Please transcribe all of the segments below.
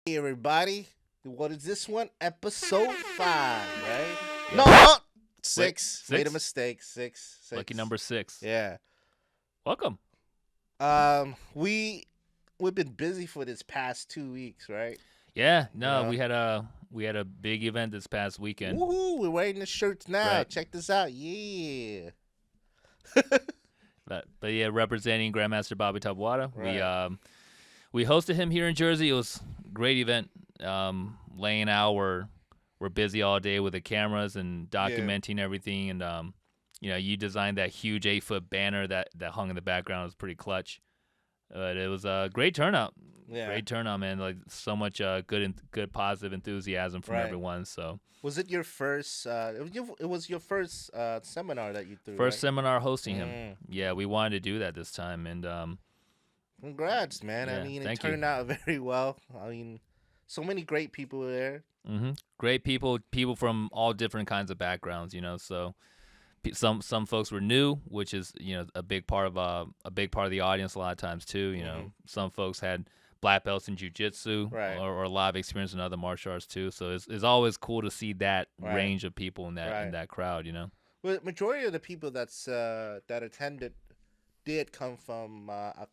Hey everybody, what is this one? Episode 5, right? Yeah. No, Wait, 6. Made a six? mistake. Six. Lucky number 6. Yeah. Welcome. We've been busy for this past 2 weeks, right? Yeah, You no, know. we had a big event this past weekend. Woohoo! We're wearing the shirts now. Right. Check this out. Yeah. But yeah, representing Grandmaster Bobby Tabwada. Right. We hosted him here in Jersey. It was a great event. Laying out, we're busy all day with the cameras and documenting everything. And you designed that huge 8-foot banner that hung in the background. It was pretty clutch. But it was a great turnout. Yeah. Great turnout, man. Like so much good positive enthusiasm from Right. everyone. So Was it your first? It was your first seminar that you threw. first right? seminar hosting him. Mm. Yeah, we wanted to do that this time, and Congrats, man. I Yeah, mean, it thank you. turned out very well. I mean, so many great people were there. great people from all different kinds of backgrounds. So some folks were new, which is a big part of the audience a lot of times too. Some folks had black belts in jiu-jitsu Right. or a lot of experience in other martial arts too. So it's always cool to see that Right. range of people in Right. that crowd. Well, majority of the people that attended did come from a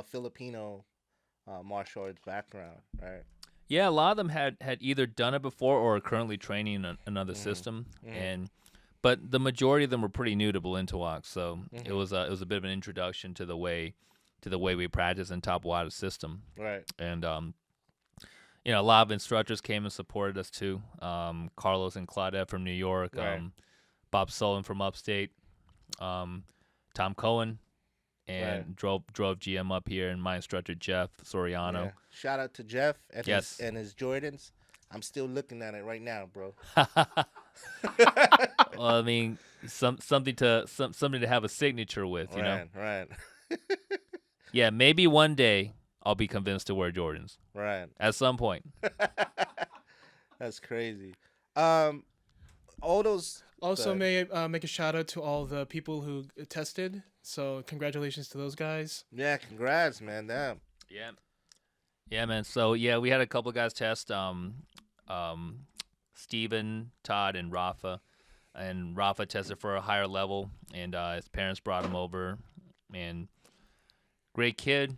Filipino martial arts background, right? Yeah, a lot of them had either done it before or are currently training in another Mhm. system, Mhm. but the majority of them were pretty new to Balintawak, so it Mhm. was a bit of an introduction to the way we practice in Top Wada's system, Right. and a lot of instructors came and supported us too. Carlos and Claudette from New York, Right. Bob Sullivan from Upstate, Tom Cohen, and drove GM up here, and my instructor Jeff Soriano. Yeah. Shout out to Jeff and Yes. his Jordans. I'm still looking at it right now, bro. Well, I mean, something to have a signature with, Right. Yeah, maybe one day I'll be convinced to wear Jordans Right. at some point. That's crazy. All those. Also, Good. may I make a shout out to all the people who tested. So, congratulations to those guys. Yeah, congrats, man. Damn. Yeah, man. So yeah, we had a couple guys test. Steven, Todd, and Rafa. And Rafa tested for a higher level, and his parents brought him over. And great kid,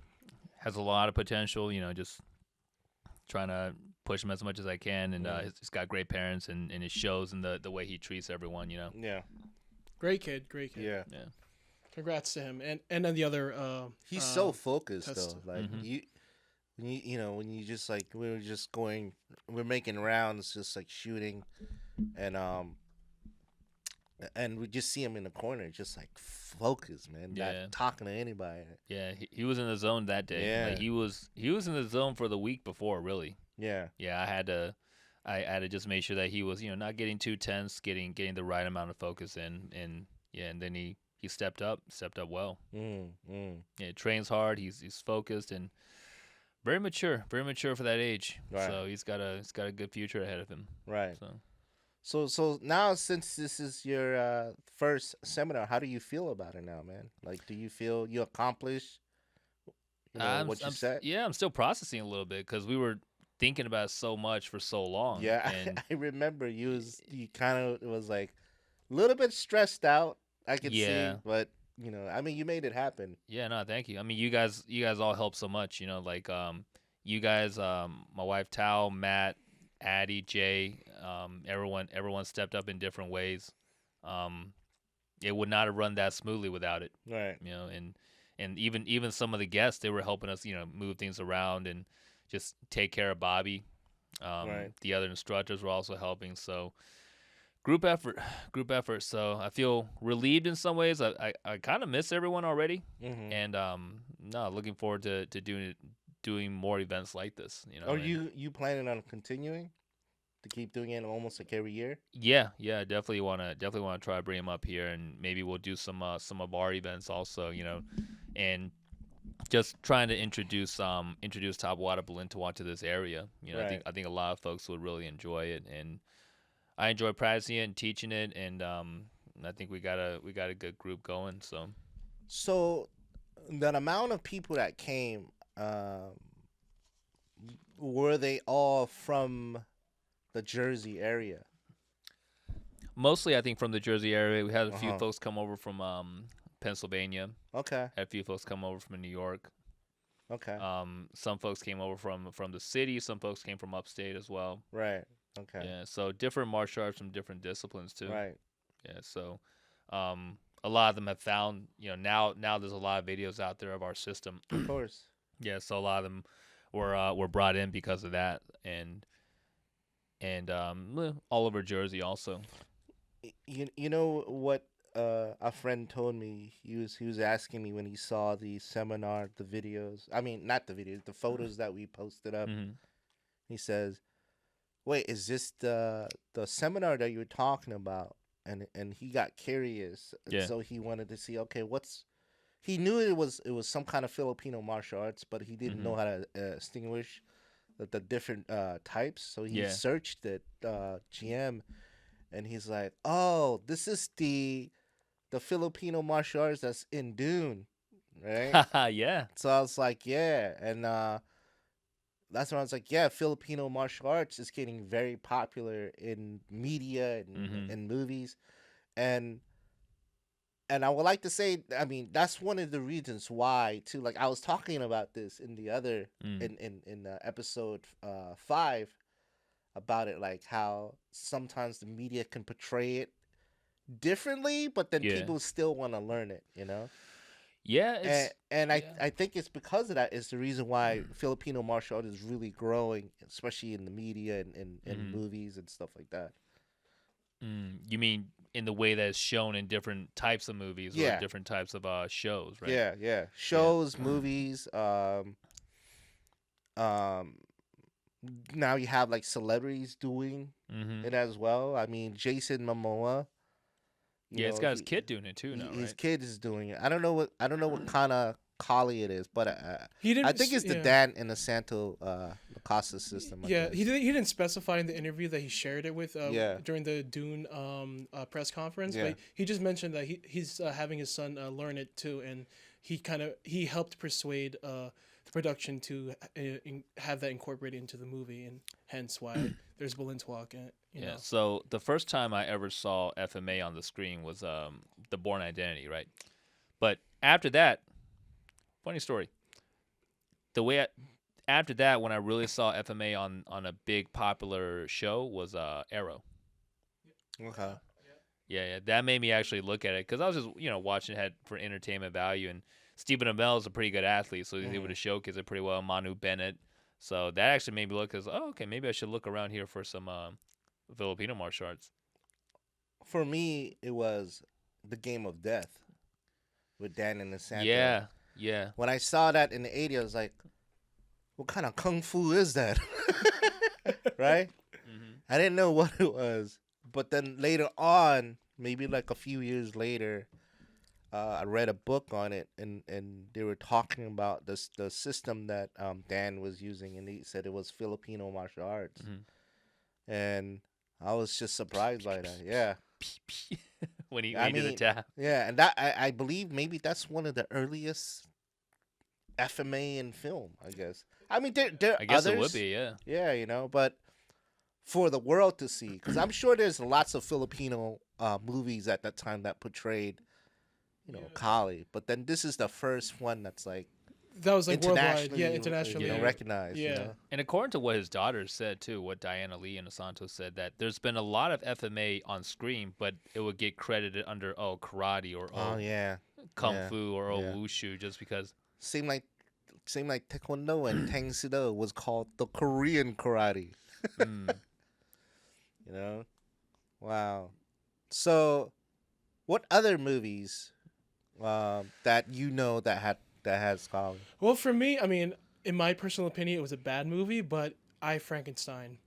has a lot of potential. Just trying to push him as much as I can, and he's got great parents, and it shows in the way he treats everyone. Yeah. Great kid. Yeah. Yeah. Congrats to him and then the other. He's so focused test. though. Like Mhm. when you just like we're making rounds, just like shooting, and we just see him in the corner, just like focused, man. Yeah. Not talking to anybody. Yeah, he was in the zone that day. Yeah. Like, he was in the zone for the week before, really. Yeah. Yeah, I had to just make sure that he was, not getting too tense, getting the right amount of focus in, and then he stepped up well. Yeah, trains hard. He's focused and very mature for that age. Right. So he's got a good future ahead of him. Right. So So now, since this is your first seminar, how do you feel about it now, man? Like, do you feel you accomplished what you said? Yeah, I'm still processing a little bit because we were thinking about it so much for so long. Yeah, and I remember you kind of was like a little bit stressed out. I could see, but I mean, you made it happen. yeah, no, thank you. I mean, you guys all help so much. Like you guys, my wife Tao, Matt, Addie, Jay, everyone stepped up in different ways. It would not have run that smoothly without it. Right. And even some of the guests, they were helping us, move things around and just take care of Bobby. Right. The other instructors were also helping. So group effort. So I feel relieved in some ways. I kind of miss everyone already, Mm-hmm. and no, looking forward to doing more events like this. Are and- you planning on continuing to keep doing it almost like every year? Yeah, definitely wanna try to bring him up here, and maybe we'll do some of our events also, and just trying to introduce Top Water Balintawak to this area. Right. I think a lot of folks would really enjoy it, and I enjoy practicing it and teaching it, and I think we got a good group going. So, the amount of people that came, were they all from the Jersey area? Mostly, I think from the Jersey area. We had a few Uh-huh. folks come over from Pennsylvania. Okay. Had a few folks come over from New York. Okay. Some folks came over from the city. Some folks came from upstate as well. Right. Okay. Yeah, so different martial arts from different disciplines too. Right. Yeah, so a lot of them have found, now there's a lot of videos out there of our system. Of course. Yeah, so a lot of them were brought in because of that, and all over Jersey also. You know what a friend told me. He was asking me when he saw the seminar, the videos. I mean, not the videos, the photos that we posted up. Hmm. He says, "Wait, is this the seminar that you were talking about?" And he got curious, and Yeah. so he wanted to see. Okay, what's he knew it was some kind of Filipino martial arts, but he didn't know how to distinguish the different types. So he Yeah. searched it, GM, and he's like, "Oh, this is the Filipino martial arts that's in Dune, right?" Yeah. So I was like, "Yeah," and that's when I was like, "Yeah, Filipino martial arts is getting very popular in media and in movies," and I would like to say, I mean, that's one of the reasons why too. Like I was talking about this in the other in episode 5 about it, like how sometimes the media can portray it differently, but then Yeah. people still want to learn it, Yeah, it's and yeah. I think it's because of that is the reason why Filipino martial art is really growing, especially in the media and movies and stuff like that. You mean in the way that it's shown in different types of movies Yeah. or different types of shows, right? Yeah. Shows, movies, now you have like celebrities doing Mm-hmm. it as well. I mean, Jason Momoa. Yeah, it's got his kid doing it too now, His right? kid is doing it. I don't know what kind of collie it is, but He didn't. I think it's the yeah. Dan in the Santo Lacosta system. I Yeah, guess. he didn't specify in the interview that he shared it with Yeah. during the Dune press conference, Yeah. but he just mentioned that he's having his son learn it too, and he helped persuade the production to have that incorporated into the movie, and hence why there's Balintwalk. You Yeah. know. So the first time I ever saw FMA on the screen was the Born Identity, right? But after that, funny story. After that, when I really saw FMA on a big popular show was Arrow. Okay. Yeah, that made me actually look at it because I was just watching it for entertainment value, and Stephen Amell is a pretty good athlete, so he's able to showcase it pretty well. Manu Bennett, so that actually made me look as okay, maybe I should look around here for some Filipino martial arts. For me, it was the Game of Death with Dan and the Santo. Yeah. When I saw that in the '80s, I was like, "What kind of kung fu is that?" Right? I didn't know what it was, but then later on, maybe like a few years later, I read a book on it, and they were talking about the system that Dan was using, and he said it was Filipino martial arts, and I was just surprised by that. Yeah, when he I did the mean, tap. yeah, and that I believe maybe that's one of the earliest FMA in film. I guess. I mean, there are I guess others. it would be, yeah. Yeah, but for the world to see, because I'm sure there's lots of Filipino movies at that time that portrayed, Kali. But then this is the first one that's like That was like worldwide, internationally, yeah, internationally. recognized. Yeah. And according to what his daughter said too, what Diana Lee and Asanto said, that there's been a lot of FMA on screen, but it would get credited under karate or Oh yeah. kung Yeah. fu or Yeah. wushu, just because. Seemed like Taekwondo and Tang Soo was called the Korean karate. Wow. So, what other movies that that has Kali? Well, for me, I mean, in my personal opinion, it was a bad movie, but Frankenstein.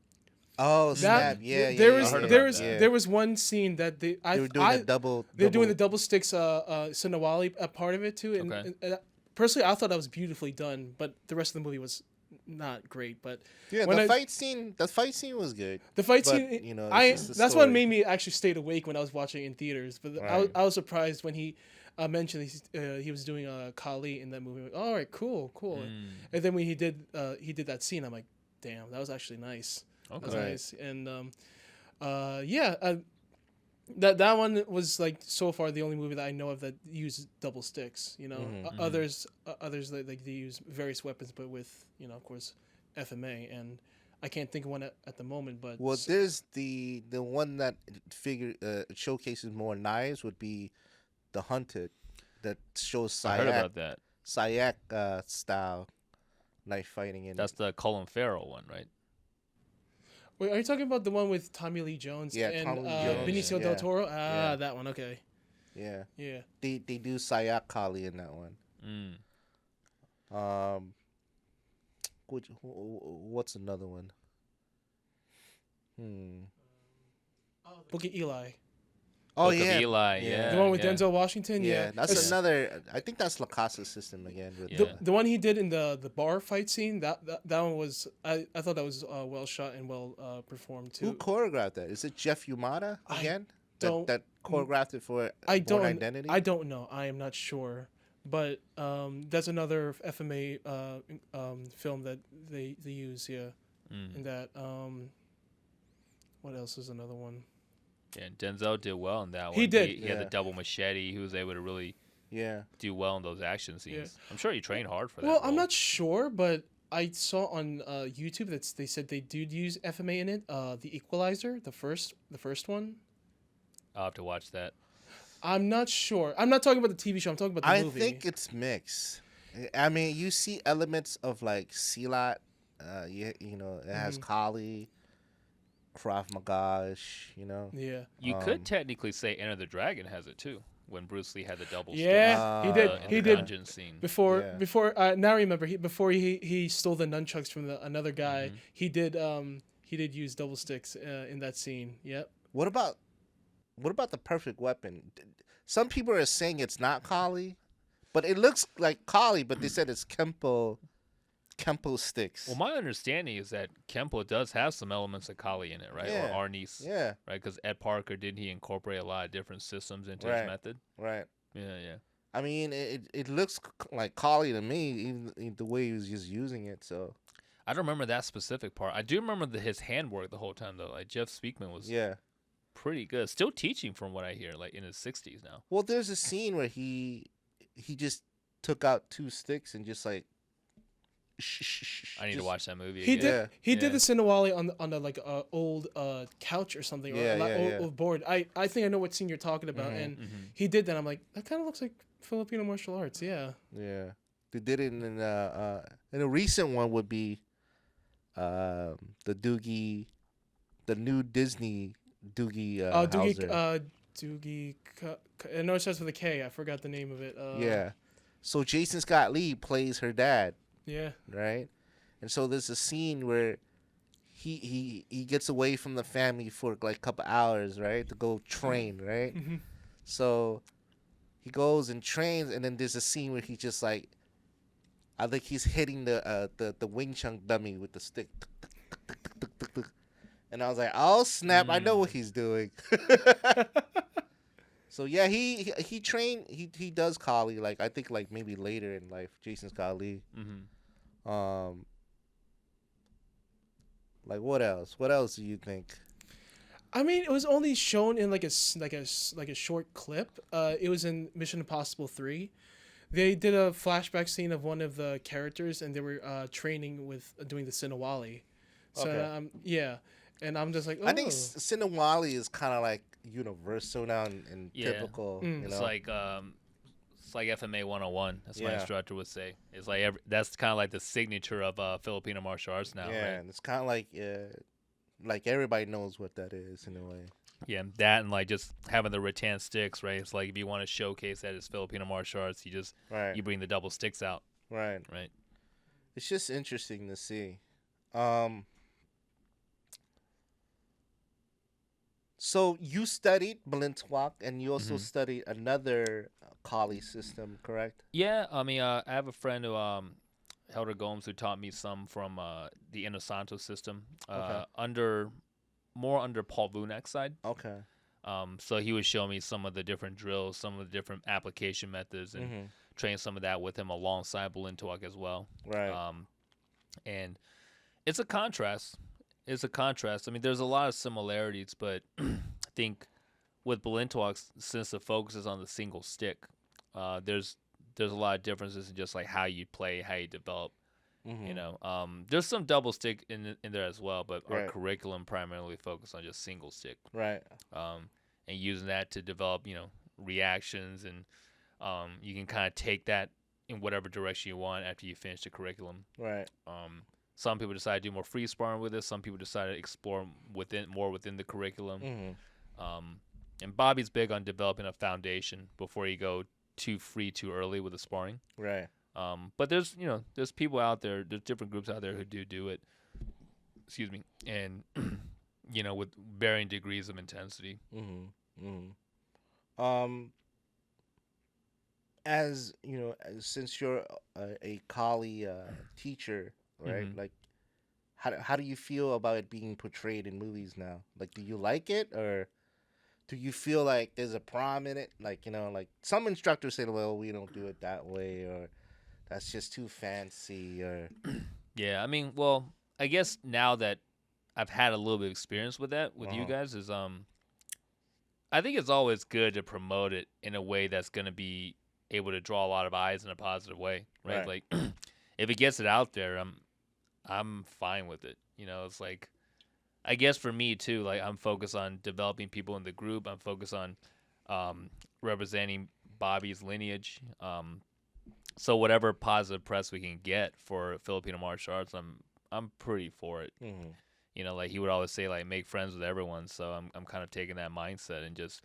Oh snap! Yeah, There was one scene that they were doing the double. They're doing the double sticks Sinawali part of it too, and, Okay. and personally, I thought that was beautifully done, but the rest of the movie was not great. But Yeah, when the fight scene was good. The fight But, scene, it's just the that's what story. made me actually stayed awake when I was watching it in theaters. But Right. I was surprised when he mentioned he was doing Kali in that movie. Like, all right, cool. And then when he did that scene, I'm like, damn, that was actually nice. Okay. That was nice. And that one was like so far the only movie that I know of that uses double sticks. You know, others like they use various weapons, but with of course, FMA, and I can't think of one at the moment. But there's the one that showcases more knives would be the Hunted, that shows I heard about that. Sayak style knife fighting. In That's the Colin Farrell one, right? Wait, are you talking about the one with Tommy Lee Jones and Tommy Lee Jones, Benicio del Toro? That one. Okay. Yeah. Yeah. They do Sayak Kali in that one. What's another one? Book of Eli. Oh, Book of Eli, yeah. The one with Denzel Washington. Yeah, that's another. I think that's Lacasa's system again. The one he did in the bar fight scene. That one was. I thought that was well shot and well performed too. Who choreographed that? Is it Jeff Yamada again? That choreographed it for Born Identity? I don't know. I am not sure. But that's another FMA film that they use. Yeah. And that. What else is another one? Yeah, Denzel did well in that one. He did. He had the double machete. He was able to really do well in those action scenes. Yeah. I'm sure he trained hard for that. Well, I'm not sure, but I saw on YouTube that they said they did use FMA in it. The Equalizer, the first one. I'll have to watch that. I'm not sure. I'm not talking about the TV show. I'm talking about the movie. I think it's mixed. I mean, you see elements of like Silat. It has Kali. Krav Maga-ish, Yeah. You could technically say Enter the Dragon has it too. When Bruce Lee had the double he did. He did dungeon scene before. Now I remember before he stole the nunchucks from another guy. He did use double sticks in that scene. Yep. What about the perfect weapon? Some people are saying it's not Kali, but it looks like Kali. But they said it's Kempo sticks. Well, my understanding is that Kempo does have some elements of Kali in it, right? Yeah. Or Arnis. Yeah. Right, because Ed Parker, didn't he incorporate a lot of different systems into his method? Right. Yeah. I mean, it looks like Kali to me, even the way he was just using it. So I don't remember that specific part. I do remember his handwork the whole time, though. Like, Jeff Speakman was pretty good. Still teaching from what I hear, like in his 60s now. Well, there's a scene where he just took out two sticks and just like. I need to watch that movie. He did the Sinawali on the like old couch or something, old board. I think I know what scene you're talking about, and he did that. I'm like, that kind of looks like Filipino martial arts. Yeah. They did it in a recent one would be the doogie, the new Disney doogie. Doogie. I know it starts with a K. I forgot the name of it. So Jason Scott Lee plays her dad. Yeah. Right? And so there's a scene where he gets away from the family for like a couple hours, right? To go train, right? So he goes and trains, and then there's a scene where he just like, I think he's hitting the Wing Chun dummy with the stick. And I was like, oh snap, I know what he's doing. So yeah, he trained, he does Kali, like I think like maybe later in life, Jason Scott Lee. Like what else? What else do you think? I mean, it was only shown in like a short clip. It was in Mission Impossible 3. They did a flashback scene of one of the characters, and they were training with doing the Sinawali. So and I'm just like, oh. I think Sinawali is kind of like universal now and typical. It's like FMA 101. That's what my instructor would say. It's like that's kind of like the signature of Filipino martial arts now. Yeah, right? And it's kind of like everybody knows what that is in a way. Yeah, that and like just having the rattan sticks, right? It's like if you want to showcase that as Filipino martial arts, you just you bring the double sticks out. Right. It's just interesting to see. So you studied Balintuak, and you also studied another Kali system, correct? Yeah, I mean, I have a friend who, Helder Gomes, who taught me some from the Inosanto system, under Paul Vunek's side. Okay. So he would show me some of the different drills, some of the different application methods, and train some of that with him alongside Balintuak as well. Right. And it's a contrast. It's a contrast. I mean, there's a lot of similarities, but I think with Balintawak, since the focus is on the single stick, there's a lot of differences in just like how you play, how you develop. Mm-hmm. You know, there's some double stick in there as well, but our Right. curriculum primarily focused on just single stick. Right. And using that to develop, reactions, and you can kind of take that in whatever direction you want after you finish the curriculum. Right. Some people decide to do more free sparring with it. Some people decide to explore more within the curriculum. Mm-hmm. And Bobby's big on developing a foundation before you go too free too early with the sparring. Right. But there's people out there, there's different groups out there who do it. Excuse me, and with varying degrees of intensity. Mm-hmm. Mm-hmm. As you know, since you're a Kali teacher, right? Mhm. Like, how do you feel about it being portrayed in movies now? Like, do you like it, or do you feel like there's a problem in it? Like, like some instructors say, well, we don't do it that way, or that's just too fancy, or Yeah, I mean, well, I guess now that I've had a little bit of experience with that with you Uh-huh. guys is I think it's always good to promote it in a way that's going to be able to draw a lot of eyes in a positive way, right? Right. Like if it gets it out there, I'm fine with it. It's like I guess for me too, like I'm focused on developing people in the group. I'm focused on representing Bobby's lineage. So whatever positive press we can get for Filipino martial arts, I'm pretty for it. Mm-hmm. Like he would always say, like make friends with everyone. So I'm kind of taking that mindset and just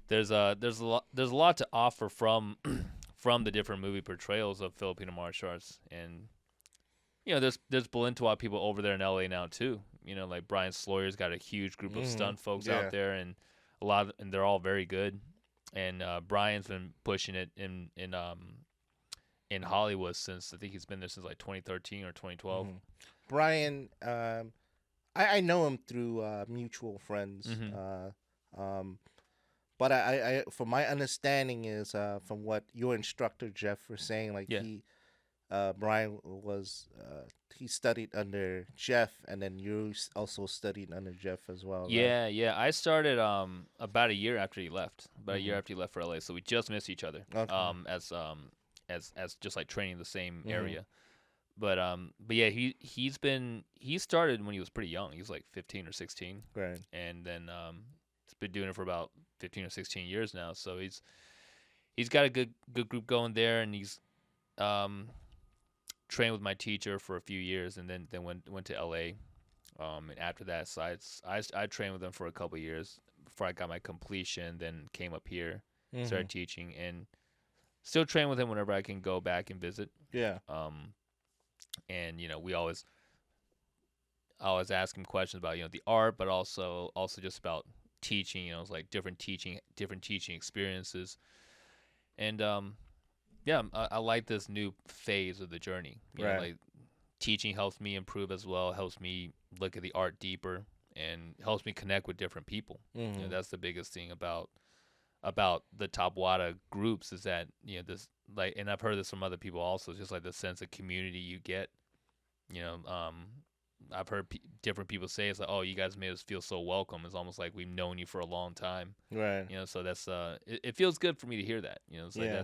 there's a lot to offer from from the different movie portrayals of Filipino martial arts, and there's Balintawak people over there in LA now too. Like Brian Sloyer's got a huge group of stunt folks Yeah. out there, and and they're all very good. And Brian's been pushing it in Hollywood since I think he's been there since like 2013 or 2012. Mm-hmm. Brian, I know him through mutual friends. Mhm. But I from my understanding is from what your instructor Jeff was saying, like Yeah. Brian was he studied under Jeff, and then you also studied under Jeff as well. Right? Yeah. I started about a year after he left. About a year Mhm. after he left for LA, so we just missed each other. Okay. As just like training the same Mhm. area. But yeah, he started when he was pretty young. He was like 15 or 16, Right. and then he's been doing it for about 15 or 16 years now. So he's got a good group going there, and he's trained with my teacher for a few years, and then went to LA. And after that, so I trained with him for a couple years before I got my completion. Then came up here, started teaching, and still train with him whenever I can go back and visit. Yeah. And we always ask him questions about the art, but also just about teaching. It's like different teaching experiences, and yeah, I like this new phase of the journey. Right. Like teaching helps me improve as well, helps me look at the art deeper, and helps me connect with different people. Mhm. That's the biggest thing about the Top Wada groups is that this, like, and I've heard this from other people also, just like the sense of community you get. I've heard different people say it's like, oh, you guys made us feel so welcome. It's almost like we've known you for a long time. Right. So that's it feels good for me to hear that. It's like Yeah.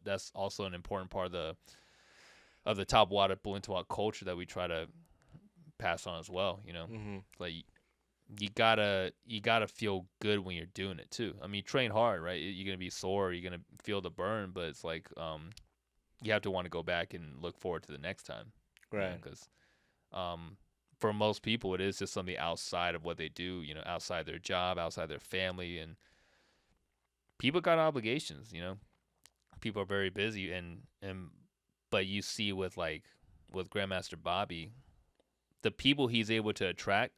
that's also an important part of the Top Wada Balintawak culture that we try to pass on as well. Mhm. Like you gotta feel good when you're doing it too. I mean, you train hard, right? You're gonna be sore, you're gonna feel the burn, but it's like you have to want to go back and look forward to the next time. Right. Because for most people, it is just something outside of what they do. Outside their job, outside their family, and people got obligations. People are very busy, and but you see with Grandmaster Bobby, the people he's able to attract,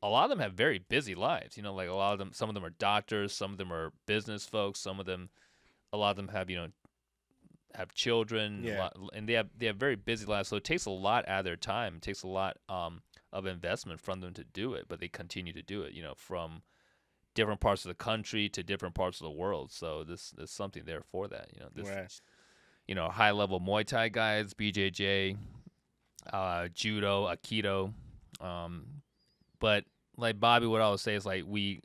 a lot of them have very busy lives. Like a lot of them, some of them are doctors, some of them are business folks, a lot of them have have children, Yeah. and they have very busy lives. So it takes a lot out of their time. It takes a lot of investment from them to do it, but they continue to do it. From different parts of the country to different parts of the world. So there's something there for that. Right. High level Muay Thai guys, BJJ, judo, aikido. But like Bobby would always say, is like we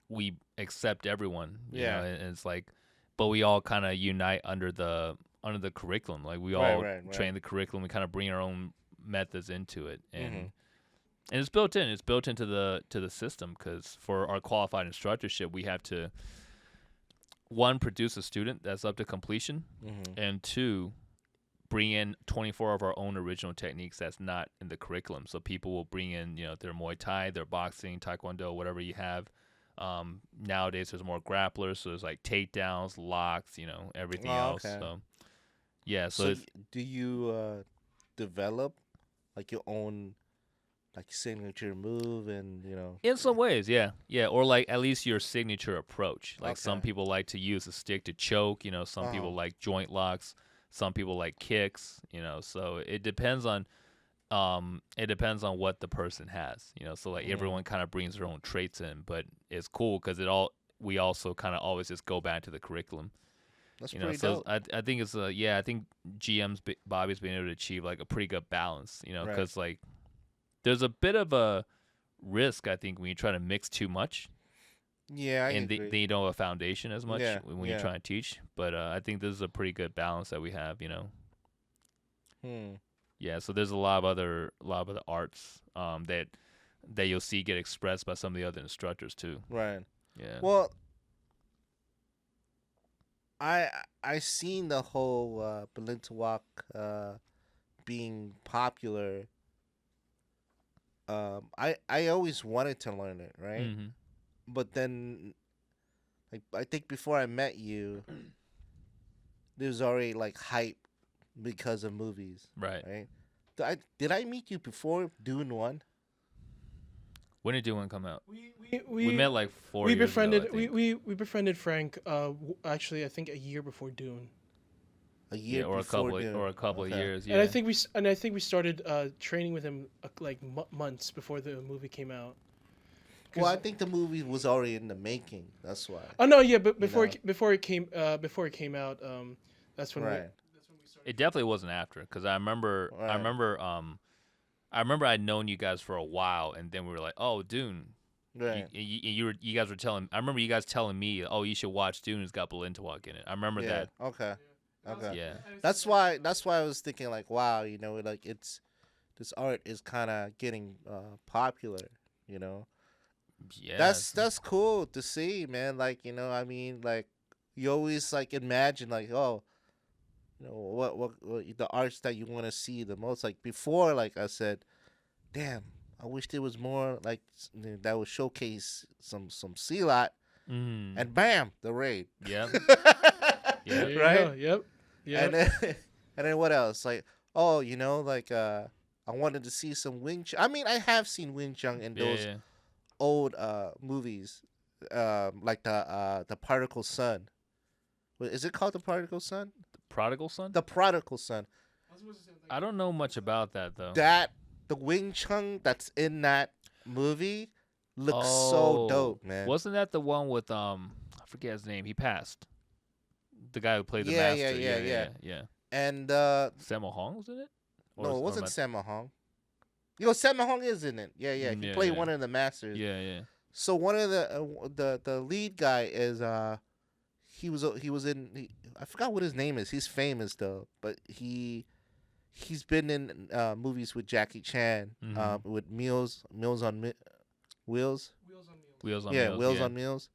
accept everyone. You know, and it's like, but we all kind of unite under the curriculum. Like we all train the curriculum. We kind of bring our own methods into it, and it's built in. It's built into the system, because for our qualified instructorship, we have to, one, produce a student that's up to completion, and two, bring in 24 of our own original techniques that's not in the curriculum. So people will bring in, their Muay Thai, their boxing, Taekwondo, whatever you have. Nowadays there's more grapplers, so there's like takedowns, locks, everything else. Okay. So yeah. So do you develop like your own like signature move, and in some ways, yeah, or like at least your signature approach. Like some people like to use a stick to choke. Some people like joint locks. Some people like kicks, so it depends on what the person has, so like everyone kind of brings their own traits in, but it's cool because we also kind of always just go back to the curriculum. That's pretty dope. I think it's I think Bobby's been able to achieve like a pretty good balance, because like there's a bit of a risk, I think, when you try to mix too much. Yeah, I and agree. they don't have a foundation as much when you're trying to teach. But I think this is a pretty good balance that we have, Yeah, so there's a lot of other arts that you'll see get expressed by some of the other instructors too. Right. Yeah. Well, I seen the whole Balintawak being popular. I always wanted to learn it, right? Mm-hmm. But then, like, I think before I met you, there was already like hype because of movies, right? Did I meet you before Dune 1? When did Dune 1 come out? We met like 4 years ago. We befriended Frank. Actually, I think a year before Dune. A year or before Dune. Or a couple of years. Yeah. And I think we started training with him like months before the movie came out. Well, I think the movie was already in the making. That's why. Oh no, yeah, but before it came out, that's when we started. It definitely wasn't after, because I remember I'd known you guys for a while, and then we were like, oh, Dune. Right. You guys were telling. I remember you guys telling me, oh, you should watch Dune. It's got Balintawak in it. I remember that. Okay. Okay. Yeah. That's why I was thinking like, wow, like this art is kind of getting popular, Yeah. That's cool to see, man. Like, I mean, like, you always like imagine like, oh, what the arts that you want to see the most. Like before, like I said, damn, I wish there was more like that would showcase some Sealot, and bam, the raid. Yep. Yeah. Right. Yep. And then what else? Like, oh, like I wanted to see some Wing Chun. I mean, I have seen Wing Chun in those old movies, like the Particle Son. Is it called the Particle Son? The Prodigal Son? The Prodigal Son. I don't know much about that though. The Wing Chun that's in that movie looks so dope, man. Wasn't that the one with I forget his name. He passed. The guy who played the master. Yeah. And Sammo Hong was in it? No, it wasn't Sammo Hong. Sammo Hong is in it. Yeah. He played one of the masters. Yeah. So one of the lead guy is he was in I forgot what his name is. He's famous though, but he's been in movies with Jackie Chan, with Wheels on Wheels. Wheels on Meals.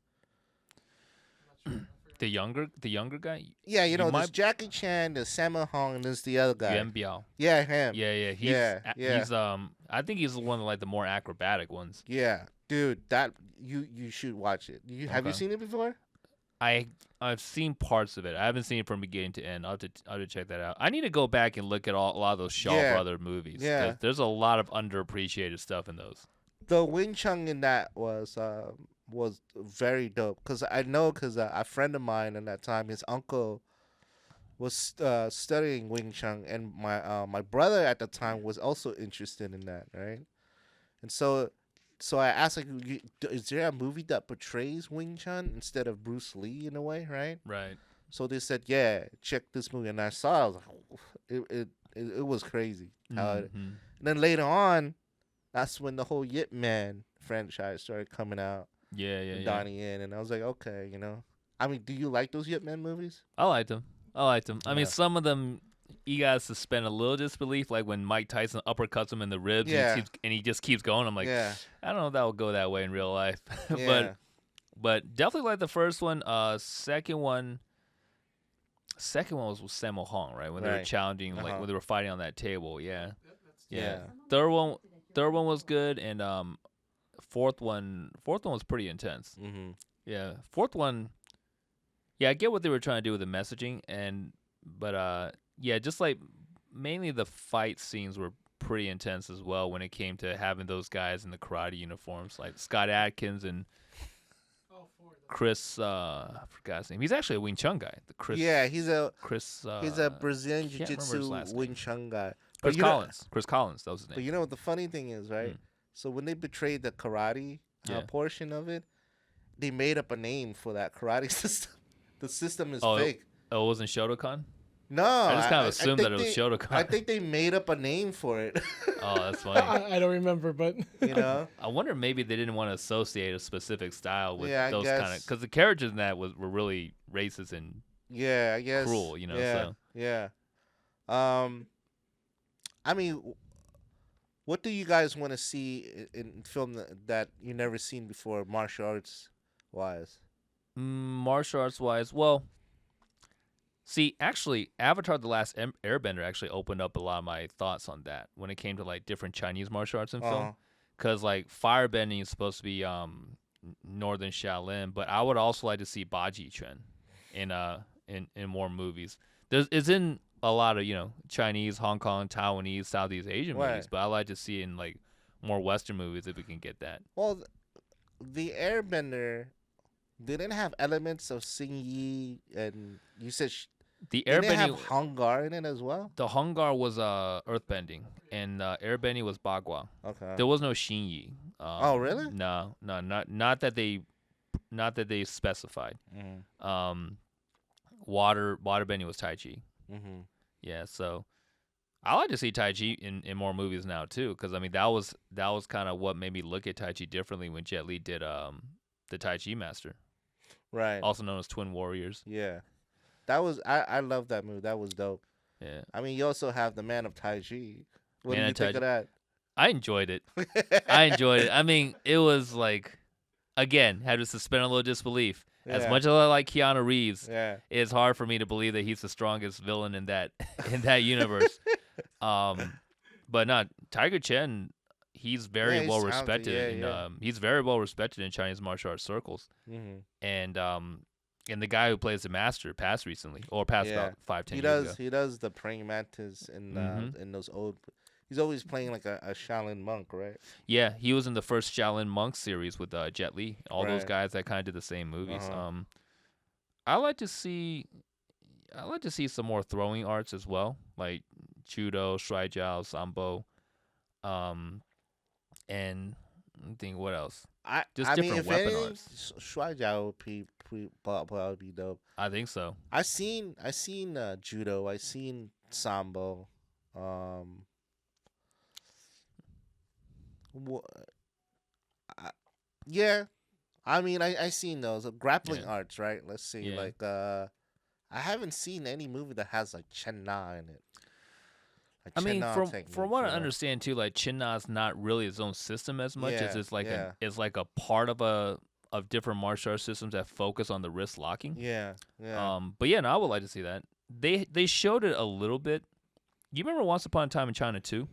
The younger guy? Yeah, there's Jackie Chan, there's Sammo Hong, and there's the other guy. Yuan Biao. Yeah, him. Yeah. He's I think he's one of like the more acrobatic ones. Yeah, dude, that you should watch it. Have you seen it before? I've seen parts of it. I haven't seen it from beginning to end. I'll have to check that out. I need to go back and look at a lot of those Shaw Brother movies. Yeah, there's a lot of underappreciated stuff in those. The Wing Chun in that was very dope, because a friend of mine at that time, his uncle was studying Wing Chun, and my brother at the time was also interested in that, right? And so I asked, like, is there a movie that portrays Wing Chun instead of Bruce Lee in a way, right? Right. So they said, yeah, check this movie, and I saw it. I was like, it was crazy. And Mm-hmm. then later on, that's when the whole Yip Man franchise started coming out. Yeah. Donnie Yen, and I was like, okay, I mean, do you like those Yip Man movies? I liked them. I mean, Yeah. some of them you gotta suspend a little disbelief, like when Mike Tyson uppercuts him in the ribs, Yeah. and he just keeps going. I'm like, Yeah. I don't know if that would go that way in real life, Yeah. but definitely like the first one. Second one was with Sammo Hung, right? When they were Right. challenging, like when they were fighting on that table. Yeah. Yeah. Third one was good, and fourth one was pretty intense. Mm-hmm. Yeah, fourth one. Yeah, I get what they were trying to do with the messaging, but yeah, just like mainly the fight scenes were pretty intense as well when it came to having those guys in the karate uniforms, like Scott Adkins and Chris. I forgot his name. He's actually a Wing Chun guy. The Chris. Yeah, he's a Brazilian can't remember his jiu-jitsu last Wing name. Chun guy. Chris Collins. Chris Collins. That was his But name. you know what the funny thing is, right? So when they betrayed the karate portion of it, they made up a name for that karate system. The system is fake. Oh, it wasn't Shotokan? No, I just kind of assumed think that it was Shotokan. I think they made up a name for it. Oh, that's funny. I don't remember, but I wonder maybe they didn't want to associate a specific style with I those guess. kind of, because the characters in that were really racist and I guess cruel, Yeah, So yeah. I mean, what do you guys want to see in film that you never seen before, martial arts wise? martial arts wise, well, see, actually, Avatar: The Last Airbender actually opened up a lot of my thoughts on that when it came to like different Chinese martial arts in film. Because like firebending is supposed to be Northern Shaolin, but I would also like to see Baji Chuan in more movies. It's in a lot of Chinese, Hong Kong, Taiwanese, Southeast Asian movies, but I like to see it in like more Western movies if we can get that. Well, the Airbender didn't have elements of Sing Yi, and you said The didn't it have airbending, Hongar in it as well. the Hongar was earthbending, and airbending was Bagua. Okay. There was no Xinyi. Oh, really? No, not that they specified. Mm-hmm. Waterbending was Tai Chi. Mm-hmm. Yeah, so I like to see Tai Chi in more movies now too, because I mean that was kind of what made me look at Tai Chi differently when Jet Li did the Tai Chi Master, Right. also known as Twin Warriors. Yeah. That was I love that movie. That was dope. Yeah, I mean, you also have the Man of Tai Chi. What Man do you of Tai think of that? I enjoyed it. I mean, it was like, again, had to suspend a little disbelief. As Yeah. much as I like Keanu Reeves, Yeah. it's hard for me to believe that he's the strongest villain in that universe. But not Tiger Chen. He's very he's well talented. respected. Yeah, He's very well respected in Chinese martial arts circles. Mm-hmm. And the guy who plays the master passed recently, or passed about 5-10 years ago. He does the praying mantis in those old. He's always playing like a Shaolin monk, right? Yeah, he was in the first Shaolin Monk series with Jet Li. All those Right. guys that kind of did the same movies. Uh-huh. I like to see some more throwing arts as well, like judo, shuai jiao, sambo, and I think what else? I Just mean, different if weapon anything, arts. Shuai Jiao would probably be dope. I think so. I seen judo. I seen sambo. Yeah, I mean, I seen those grappling arts, right? Let's see, Yeah. like I haven't seen any movie that has like Chen Na in it. Like I mean, Chen Na from technique, what I you know? understand too, like Chin Na's not really its own system as much as Yeah, it's like yeah. it's like a part of different martial arts systems that focus on the wrist locking. Yeah, yeah. But yeah, no, I would like to see that. They showed it a little bit. You remember Once Upon a Time in China 2?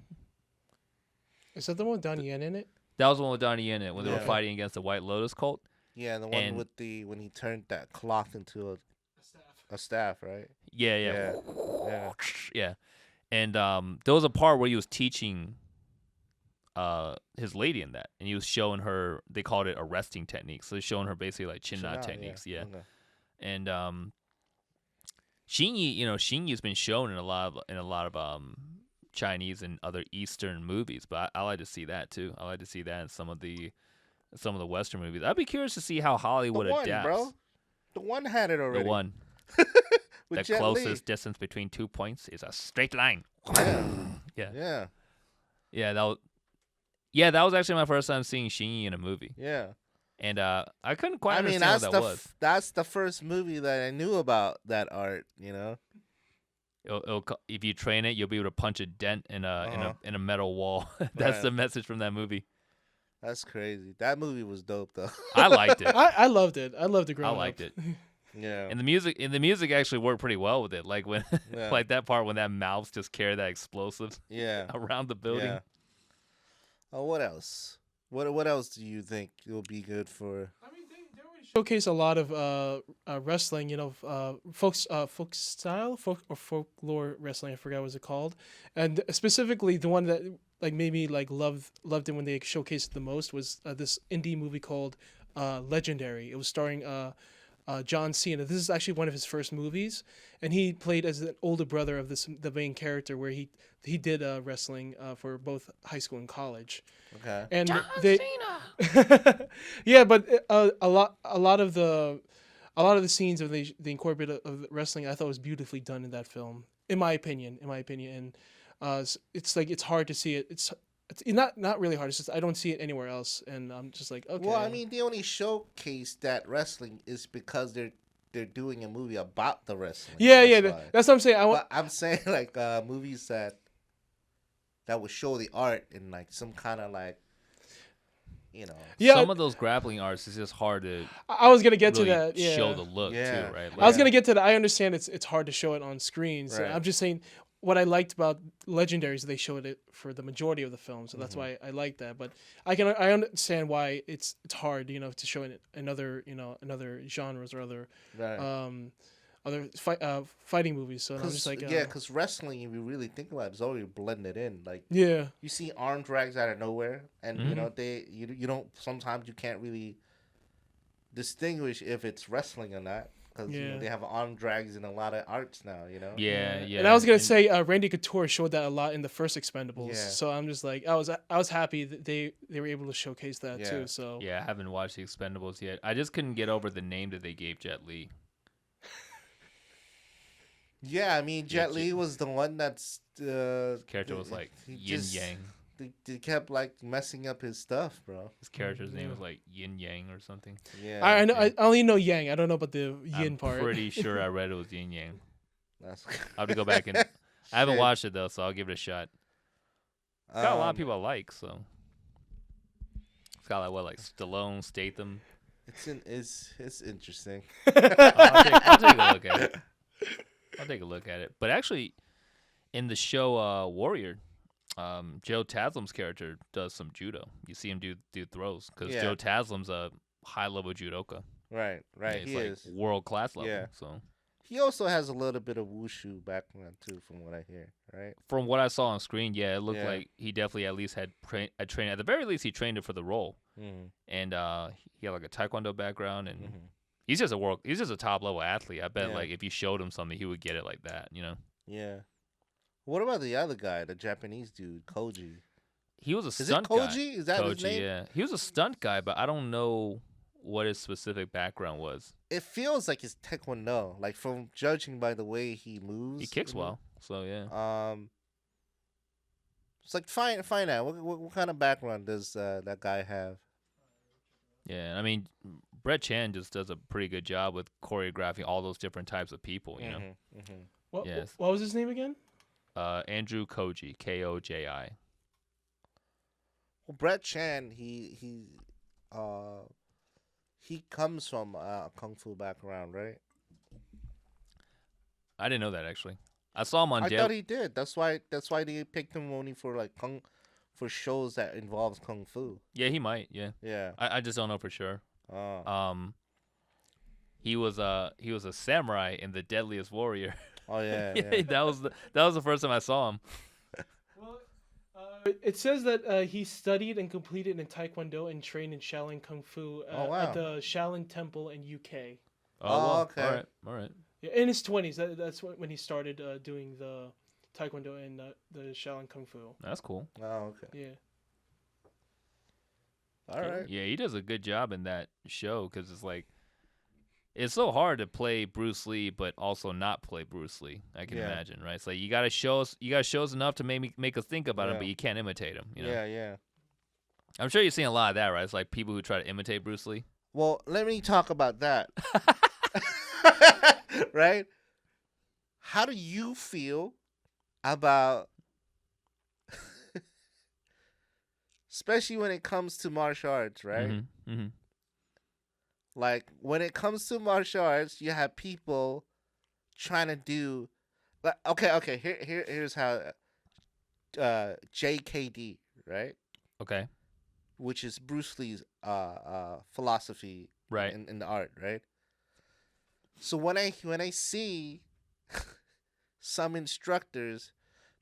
is that the one with Donnie Yen in it? That was the one with Donnie Yen in it when they were Yeah. fighting against the White Lotus cult. Yeah, the one and- with when he turned that cloth into a staff, right? Yeah. Yeah. Yeah. And there was a part where he was teaching his lady in that, and he was showing her. They called it arresting techniques. So he's showing her basically like chin knot techniques. Yeah. Okay. And Xingyi's been shown in a lot of Chinese and other Eastern movies, but I like to see that too. I like to see that in some of the Western movies. I'd be curious to see how Hollywood The one, adapts. bro. The one had it already. The one. the Jet closest distance between 2 points is a straight line. Yeah. Yeah. Yeah. Yeah, that was actually my first time seeing Shinyi in a movie. Yeah. And I couldn't quite I mean, understand what that was. that's the first movie that I knew about that art. You know. If you train it, you'll be able to punch a dent in a metal wall. That's Right. the message from that movie. That's crazy. That movie was dope though. I liked it. I loved it. I loved it growing I liked up. it. Yeah. And the music actually worked pretty well with it. Like when Yeah. like that part when that mouse just carried that explosive Yeah. around the building. Yeah. Oh, what else? What else do you think will be good for? I mean, they already showcase a lot of wrestling. You know, folk style, folklore wrestling. I forgot what it's called, and specifically the one that like made me like loved it when they showcased it the most was this indie movie called Legendary. It was starring John Cena. This is actually one of his first movies, and he played as an older brother of the main character, where he did wrestling for both high school and college. Okay. And John Cena. Yeah, but a lot of the scenes of the incorporate of wrestling I thought was beautifully done in that film, in my opinion. And it's like it's hard to see it. It's not really hard. It's just I don't see it anywhere else, and I'm just like, okay. Well, I mean, they only showcase that wrestling is because they're doing a movie about the wrestling. Yeah, why. that's what I'm saying. But I'm saying like movies that would show the art in like some kind of like, you know. Yeah, Some of those grappling arts is just hard to I was gonna get really to that. Yeah, show the look Yeah. too, right? I was gonna get to that. I understand it's hard to show it on screens. Right. I'm just saying what I liked about Legendary is they showed it for the majority of the film, so that's Mm-hmm. why I like that. But I understand why it's hard, you know, to show it in other genres or Right. other fighting movies. So I'm just like because wrestling, if you really think about it, is already blended in. Like yeah. you see arm drags out of nowhere, and you Mhm. know you don't sometimes you can't really distinguish if it's wrestling or not because you know, Yeah. they have arm drags in a lot of arts now. You know. Yeah. And I was gonna say Randy Couture showed that a lot in the first Expendables. Yeah. So I'm just like I was happy that they were able to showcase that Yeah. too. So Yeah, I haven't watched the Expendables yet. I just couldn't get over the name that they gave Jet Li. Yeah, I mean Jet Li was the one that's His character was like he Yin just- Yang. They kept like messing up his stuff, bro. His character's name was like Yin Yang or something. Yeah, I know I only know Yang. I don't know about the Yin I'm part. pretty sure I read it was Yin Yang. that's. I'll have to go back and I haven't Shit. watched it though, so I'll give it a shot. It's got a lot of people I like, so it's got like what, like Stallone, Statham. It's interesting. I'll take a look at it. I'll take a look at it. But actually, in the show Warrior, Joe Taslim's character does some judo. You see him do throws because Yeah. Joe Taslim's a high level judoka. Right, Yeah, he he's like is. world class level. Yeah. So He also has a little bit of wushu background too, from what I hear. Right. from what I saw on screen, yeah, it looked Yeah. like he definitely at least had a training. At the very least, he trained it for the role, Mm-hmm. and he had like a taekwondo background, and Mm-hmm. he's just a top level athlete. I bet Yeah. like if you showed him something, he would get it like that. You know, Yeah. What about the other guy, the Japanese dude, Koji? he was a Is it stunt guy. Koji? Is that his Koji, name? yeah, he was a stunt guy, but I don't know what his specific background was. It feels like it's Taekwondo, like from judging by the way he moves. He kicks you know? well, so yeah. It's like find out what kind of background does that guy have? Yeah, I mean, Brett Chan just does a pretty good job with choreographing all those different types of people. You know, Mm-hmm. Yes. What was his name again? Andrew Koji, Koji. Well, Brett Chan, he comes from a kung fu background, right? I didn't know that actually. I saw him on I Daily. thought he did. That's why they picked him only for like for shows that involves kung fu. Yeah, he might. Yeah, Yeah. I just don't know for sure. Oh. He was a samurai in The Deadliest Warrior. Oh yeah. Yeah, Yeah. that was the first time I saw him. Well, it says that he studied and completed in Taekwondo and trained in Shaolin Kung Fu Oh, wow. at the Shaolin Temple in UK. Oh, well, okay. all right. Yeah, in his 20s. That's when he started doing the Taekwondo and the Shaolin Kung Fu. That's cool. Oh okay. Yeah. All right. Yeah, he does a good job in that show because it's like it's so hard to play Bruce Lee, but also not play Bruce Lee. I can imagine, right? It's like you gotta show us enough to make us think about him, but you can't imitate him. You know? Yeah. I'm sure you've seen a lot of that, right? It's like people who try to imitate Bruce Lee. Well, let me talk about that. Right? How do you feel about, especially when it comes to martial arts, right? Mm-hmm. Mm-hmm. Like when it comes to martial arts, you have people trying to do, like, okay. Here's how, JKD, right? Okay. Which is Bruce Lee's philosophy, right, in the art, right? So when I see some instructors,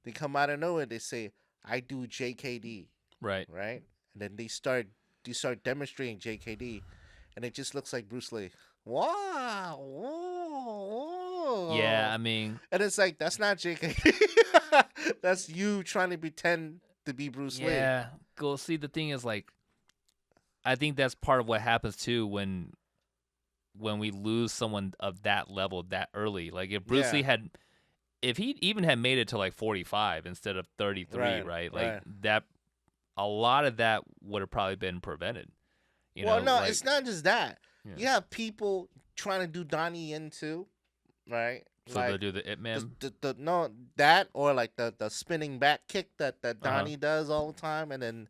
they come out of nowhere, they say, I do JKD, right, and then they start demonstrating JKD, and it just looks like Bruce Lee. Wow, whoa. Yeah, I mean, and it's like, that's not JKD. That's you trying to pretend to be Bruce Lee. Yeah, go see. The thing is, like, I think that's part of what happens too when we lose someone of that level that early. Like if Bruce Lee if he even had made it to like 45 instead of 33, right? Like that, a lot of that would have probably been prevented. You know, no, like, it's not just that. Yeah. You have people trying to do Donnie Yen too, right? So like, they'll do the Ip Man. No, that or like the spinning back kick that Donnie does all the time, and then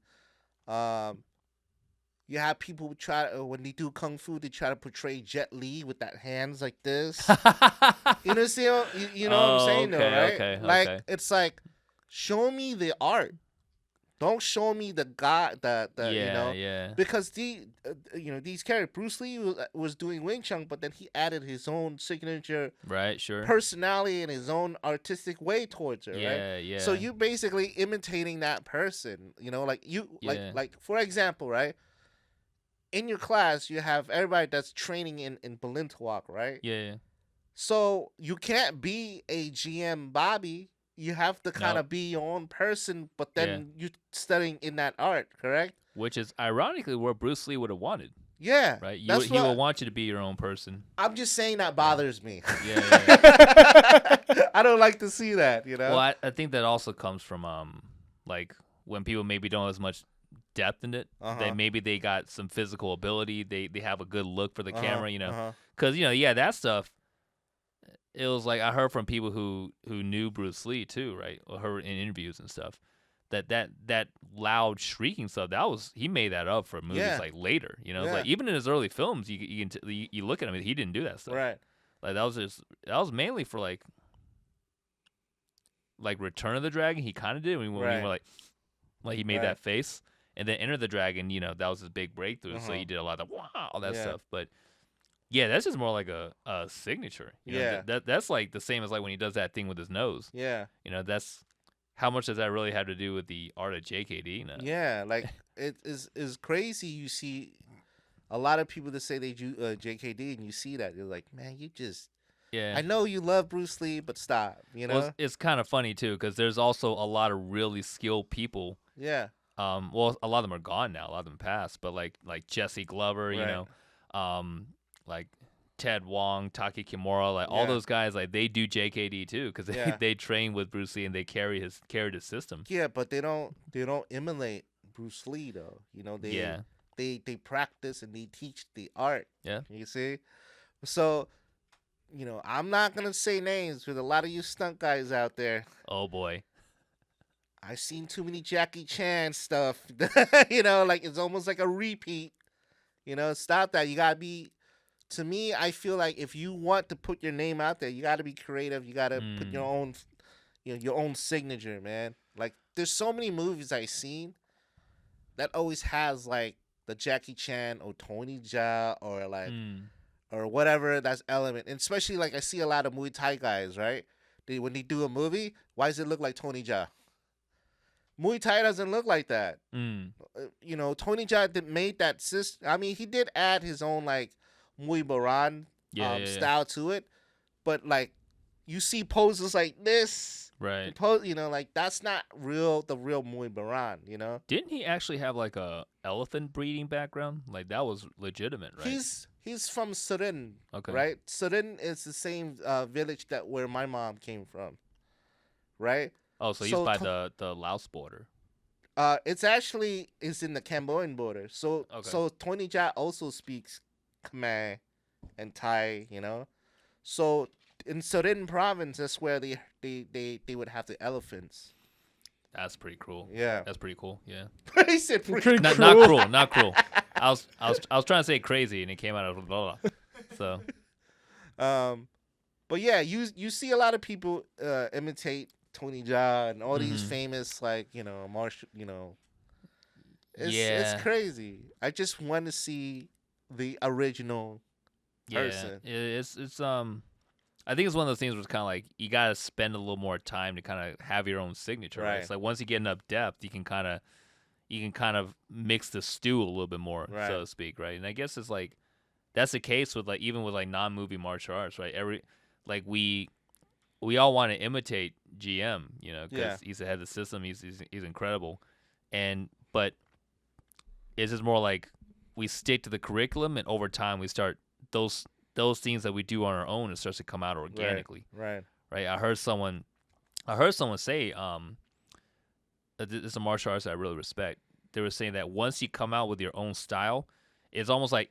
you have people when they do kung fu, they try to portray Jet Li with that hands like this. You know what I'm saying, though, right? Okay, like it's like, show me the art. Don't show me the guy, because these characters. Bruce Lee was doing Wing Chun, but then he added his own signature, personality and his own artistic way towards it, right? Yeah. So you basically imitating that person, like for example, right? In your class, you have everybody that's training in Balintawak, right? Yeah. So you can't be a GM Bobby. You have to kind of be your own person, but then you're studying in that art, correct? Which is ironically what Bruce Lee would have wanted. Yeah. Right? He will want you to be your own person. I'm just saying that bothers me. Yeah. I don't like to see that, Well, I think that also comes from, like, when people maybe don't have as much depth in it, that maybe they got some physical ability, they have a good look for the camera, because, that stuff. It was like I heard from people who knew Bruce Lee too, right? Or heard in interviews and stuff. That loud shrieking stuff, he made that up for movies like later, Like even in his early films, you look at him, he didn't do that stuff, right? Like that was mainly for like Return of the Dragon. He kind of did when we were like he made that face, and then Enter the Dragon, that was his big breakthrough. So he did a lot of all that stuff, but. Yeah, that's just more like a signature. That's like the same as like when he does that thing with his nose. Yeah. That's how much does that really have to do with the art of JKD? No? Yeah, like it is crazy. You see a lot of people that say they do JKD, and you see that you're like, man, you just. Yeah. I know you love Bruce Lee, but stop. Well, it's kind of funny too because there's also a lot of really skilled people. Yeah. Well, a lot of them are gone now. A lot of them passed, but like Jesse Glover, like Ted Wong, Taki Kimura, like all those guys, like they do JKD too because they train with Bruce Lee and they carried his system. Yeah, but they don't emulate Bruce Lee though. They practice and they teach the art. Yeah, you see. So, I'm not gonna say names with a lot of you stunt guys out there. Oh boy. I've seen too many Jackie Chan stuff. Like it's almost like a repeat. Stop that. You gotta be. To me, I feel like if you want to put your name out there, you got to be creative. You got to put your own, your own signature, man. Like, there's so many movies I've seen that always has like the Jackie Chan or Tony Jaa or like or whatever that's element. And especially like I see a lot of Muay Thai guys, right? When they do a movie, why does it look like Tony Jaa? Muay Thai doesn't look like that. Tony Jaa made that system. I mean, he did add his own like Muay Baran style to it, but like you see poses like this, right? Like that's not the real Muay Baran, Didn't he actually have like a elephant breeding background? Like that was legitimate, right? He's from Surin, Okay. right? Surin is the same village that where my mom came from, right? Oh, so he's So by the Laos border. It's in the Cambodian border. So Okay. so Tony Jaa also speaks Khmer and Thai, you know. So in Surin province, that's where they would have the elephants. That's pretty cool. Yeah. That's pretty cool. Yeah. He said Pretty Not cruel. cruel. Not cruel. I was trying to say crazy, and it came out of blah, blah. So But yeah, you see a lot of people imitate Tony Jaa and all these famous it's crazy. I just want to see the original person. It's I think it's one of those things where it's kind of like you gotta spend a little more time to kind of have your own signature. Right. It's like once you get enough depth, you can kind of mix the stew a little bit more, so to speak, right? And I guess it's like that's the case with like even with like non-movie martial arts, right? We all want to imitate GM, you know, because he's ahead of the system. He's incredible, but it's just more like we stick to the curriculum, and over time we start those things that we do on our own. It starts to come out organically. Right. I heard someone say, this is a martial artist that I really respect. They were saying that once you come out with your own style, it's almost like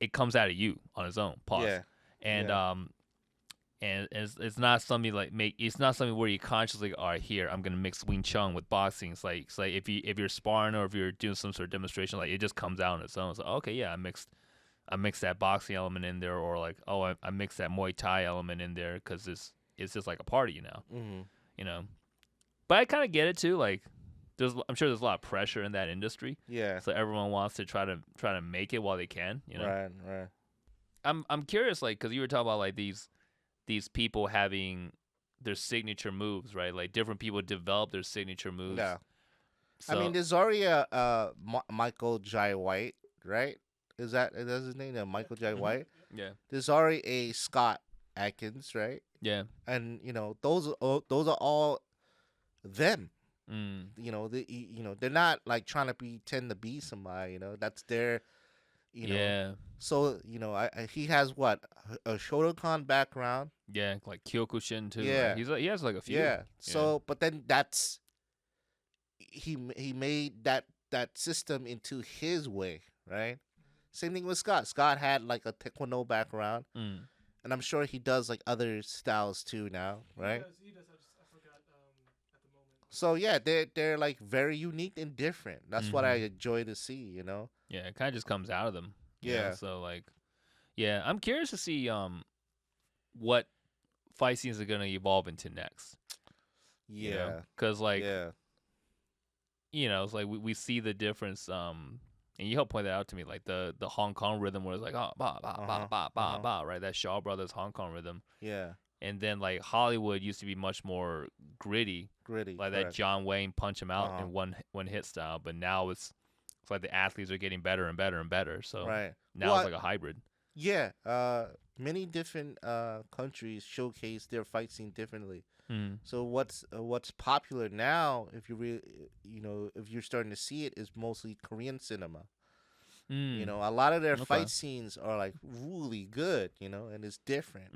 it comes out of you on its own. Pause. Yeah. And it's not something like it's not something where you consciously are here. I'm gonna mix Wing Chun with boxing. It's like if you're sparring or if you're doing some sort of demonstration, like it just comes out on its own. It's like, okay, yeah, I mixed that boxing element in there, or like I mixed that Muay Thai element in there because it's just like a party, you know. But I kind of get it too. Like I'm sure there's a lot of pressure in that industry. Yeah. So everyone wants to try to make it while they can. You know. Right. I'm curious, like, because you were talking about like these people having their signature moves, right? Like different people develop their signature moves. Yeah. So, I mean, there's already a Michael Jai White, right? Is that his name? Michael Jai White. Yeah. There's already a Scott Atkins, right? Yeah. And those are all them. Mm. They're not like trying to pretend to be somebody. That's their. Yeah. So he has what a Shotokan background. Yeah, like Kyokushin too. Yeah. Right? He has like a few. Yeah. So, but then he made that system into his way, right? Same thing with Scott. Scott had like a Taekwondo background, and I'm sure he does like other styles too now, right? He does. I forgot at the moment. So yeah, they're like very unique and different. That's what I enjoy to see, Yeah, it kind of just comes out of them. Yeah. So like, yeah, I'm curious to see what fight scenes are gonna evolve into next. Yeah. Because like, it's like we see the difference. And you helped point that out to me, like the Hong Kong rhythm was like ba ba ba ba ba ba, right? That Shaw Brothers Hong Kong rhythm. Yeah. And then like Hollywood used to be much more gritty, like correct. that John Wayne punch him out in one hit style. But now it's like the athletes are getting better and better and better. So now it's like a hybrid. Yeah. Many different countries showcase their fight scene differently. So what's popular now, if you really, if you're starting to see it, is mostly Korean cinema. A lot of their fight scenes are like really good, and it's different,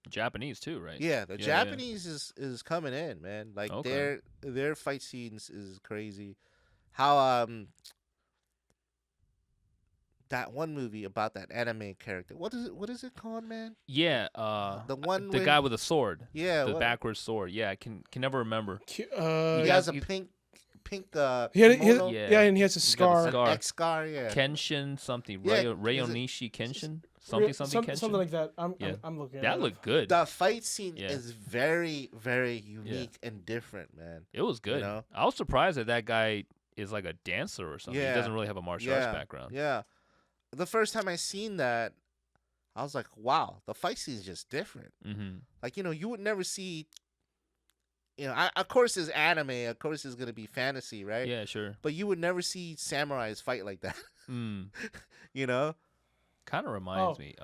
Japanese too, right? Yeah, the Japanese is coming in, man. Like their fight scenes is crazy. How that one movie about that anime character. What is it called, man? Yeah, the guy with the sword. Yeah, the backwards sword. Yeah, I can never remember. He has a pink. And he has a scar. Scar. Yeah. Kenshin something. Yeah, Rayonishi Kenshin. Something Kenshin. Something like that. I'm looking. That looked good. The fight scene is very, very unique and different, man. It was good. I was surprised that guy is like a dancer or something. He doesn't really have a martial arts background. Yeah. The first time I seen that, I was like, wow, the fight scene is just different. Like, you would never see, of course it's anime, of course it's going to be fantasy, right? Yeah, sure. But you would never see samurais fight like that. Kind of reminds me.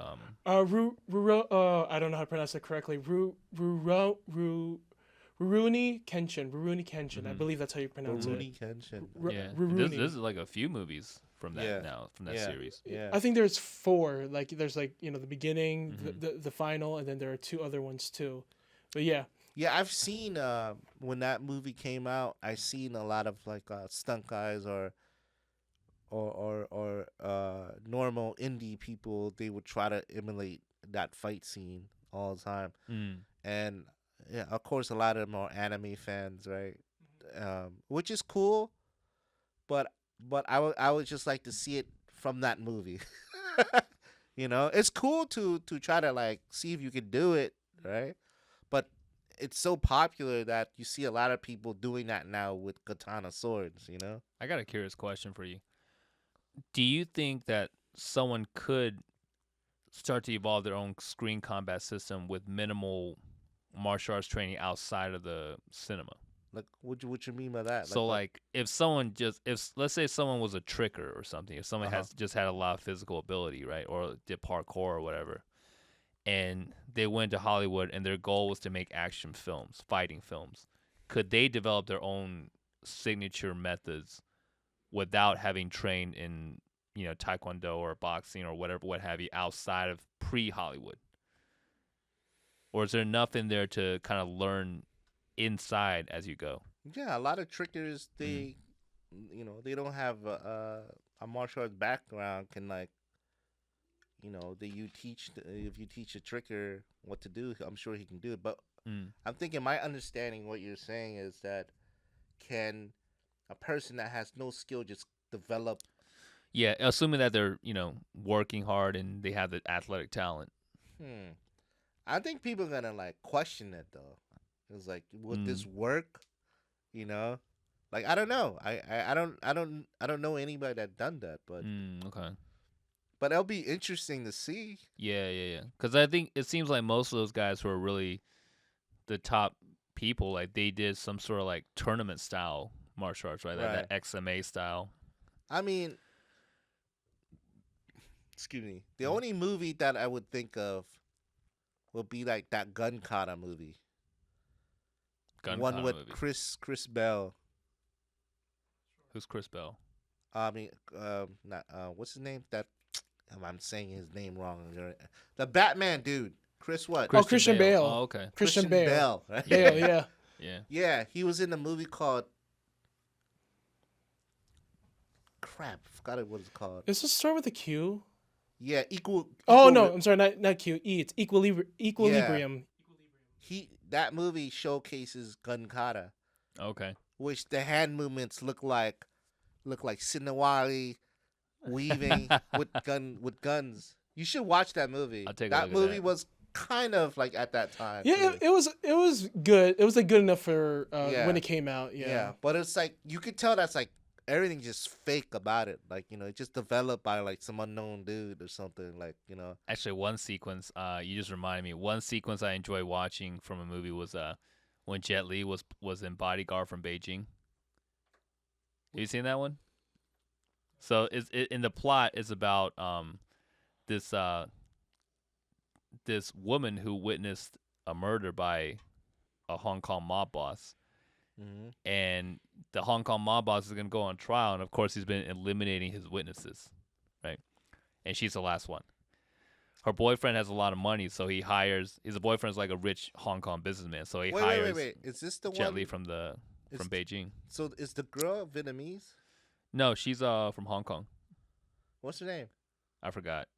I don't know how to pronounce it correctly. Rurouni Kenshin. I believe that's how you pronounce Rurouni it. Kenshin. This is like a few movies. from that series. Yeah. I think there's 4. Like there's like the beginning, Mm-hmm. the final, and then there are 2 other ones too. But yeah, Yeah, I've seen when that movie came out, I seen a lot of like stunt guys or normal indie people. They would try to emulate that fight scene all the time, Mm. and yeah, of course, a lot of them are anime fans, right? Which is cool, but I would just like to see it from that movie. It's cool to try to like see if you can do it, right? But it's so popular that you see a lot of people doing that now with katana swords. I got a curious question for you. Do you think that someone could start to evolve their own screen combat system with minimal martial arts training outside of the cinema? Like, what you mean by that? So, like if let's say someone was a tricker or something, if someone has just had a lot of physical ability, right, or did parkour or whatever, and they went to Hollywood and their goal was to make action films, fighting films, could they develop their own signature methods without having trained in taekwondo or boxing or whatever, what have you, outside of pre-Hollywood? Or is there enough in there to kind of learn inside as you go? Yeah, a lot of trickers they don't have a martial arts background. Can like if you teach a tricker what to do, I'm sure he can do it. But I'm thinking my understanding what you're saying is that can a person that has no skill just develop? Yeah, assuming that they're working hard and they have the athletic talent. I think people are gonna like question it though. It's like, would this work? Like I don't know. I don't know anybody that done that, but Okay. But it'll be interesting to see. Yeah. Because I think it seems like most of those guys who are really the top people, like they did some sort of like tournament style martial arts, right? That XMA style. I mean, excuse me. The only movie that I would think of would be like that gun kata movie. One with movie. Chris Bell. Who's Chris Bell? I mean, not what's his name? That I'm saying his name wrong. The Batman dude, Chris what? Christian Bale. Oh, okay. Christian Bale. Right? Bale, yeah. Yeah, he was in a movie called. Crap, forgot what it's called. Does this start with a Q? Yeah, equal. Oh no, I'm sorry, not Q. E. It's Equilibrium. Yeah. That movie showcases gun kata. Okay. Which the hand movements look like Sinawari weaving with guns. You should watch that movie. I'll take a that look movie at that. Was kind of like at that time. Yeah, it was good. It was like good enough for when it came out. Yeah, but it's like you could tell that's like everything just fake about it. Like it just developed by like some unknown dude or something. Like Actually, one sequence. You just reminded me. One sequence I enjoy watching from a movie was when Jet Li was in Bodyguard from Bejing. Have you seen that one? So in the plot is about this woman who witnessed a murder by a Hong Kong mob boss. Mm-hmm. And the Hong Kong mob boss is going to go on trial, and of course he's been eliminating his witnesses, right? And she's the last one. Her boyfriend has a lot of money, so he hires. His boyfriend's like a rich Hong Kong businessman, so he hires. Wait. Is this the Jet one? Li from Beijing. So is the girl Vietnamese? No, she's from Hong Kong. What's her name? I forgot.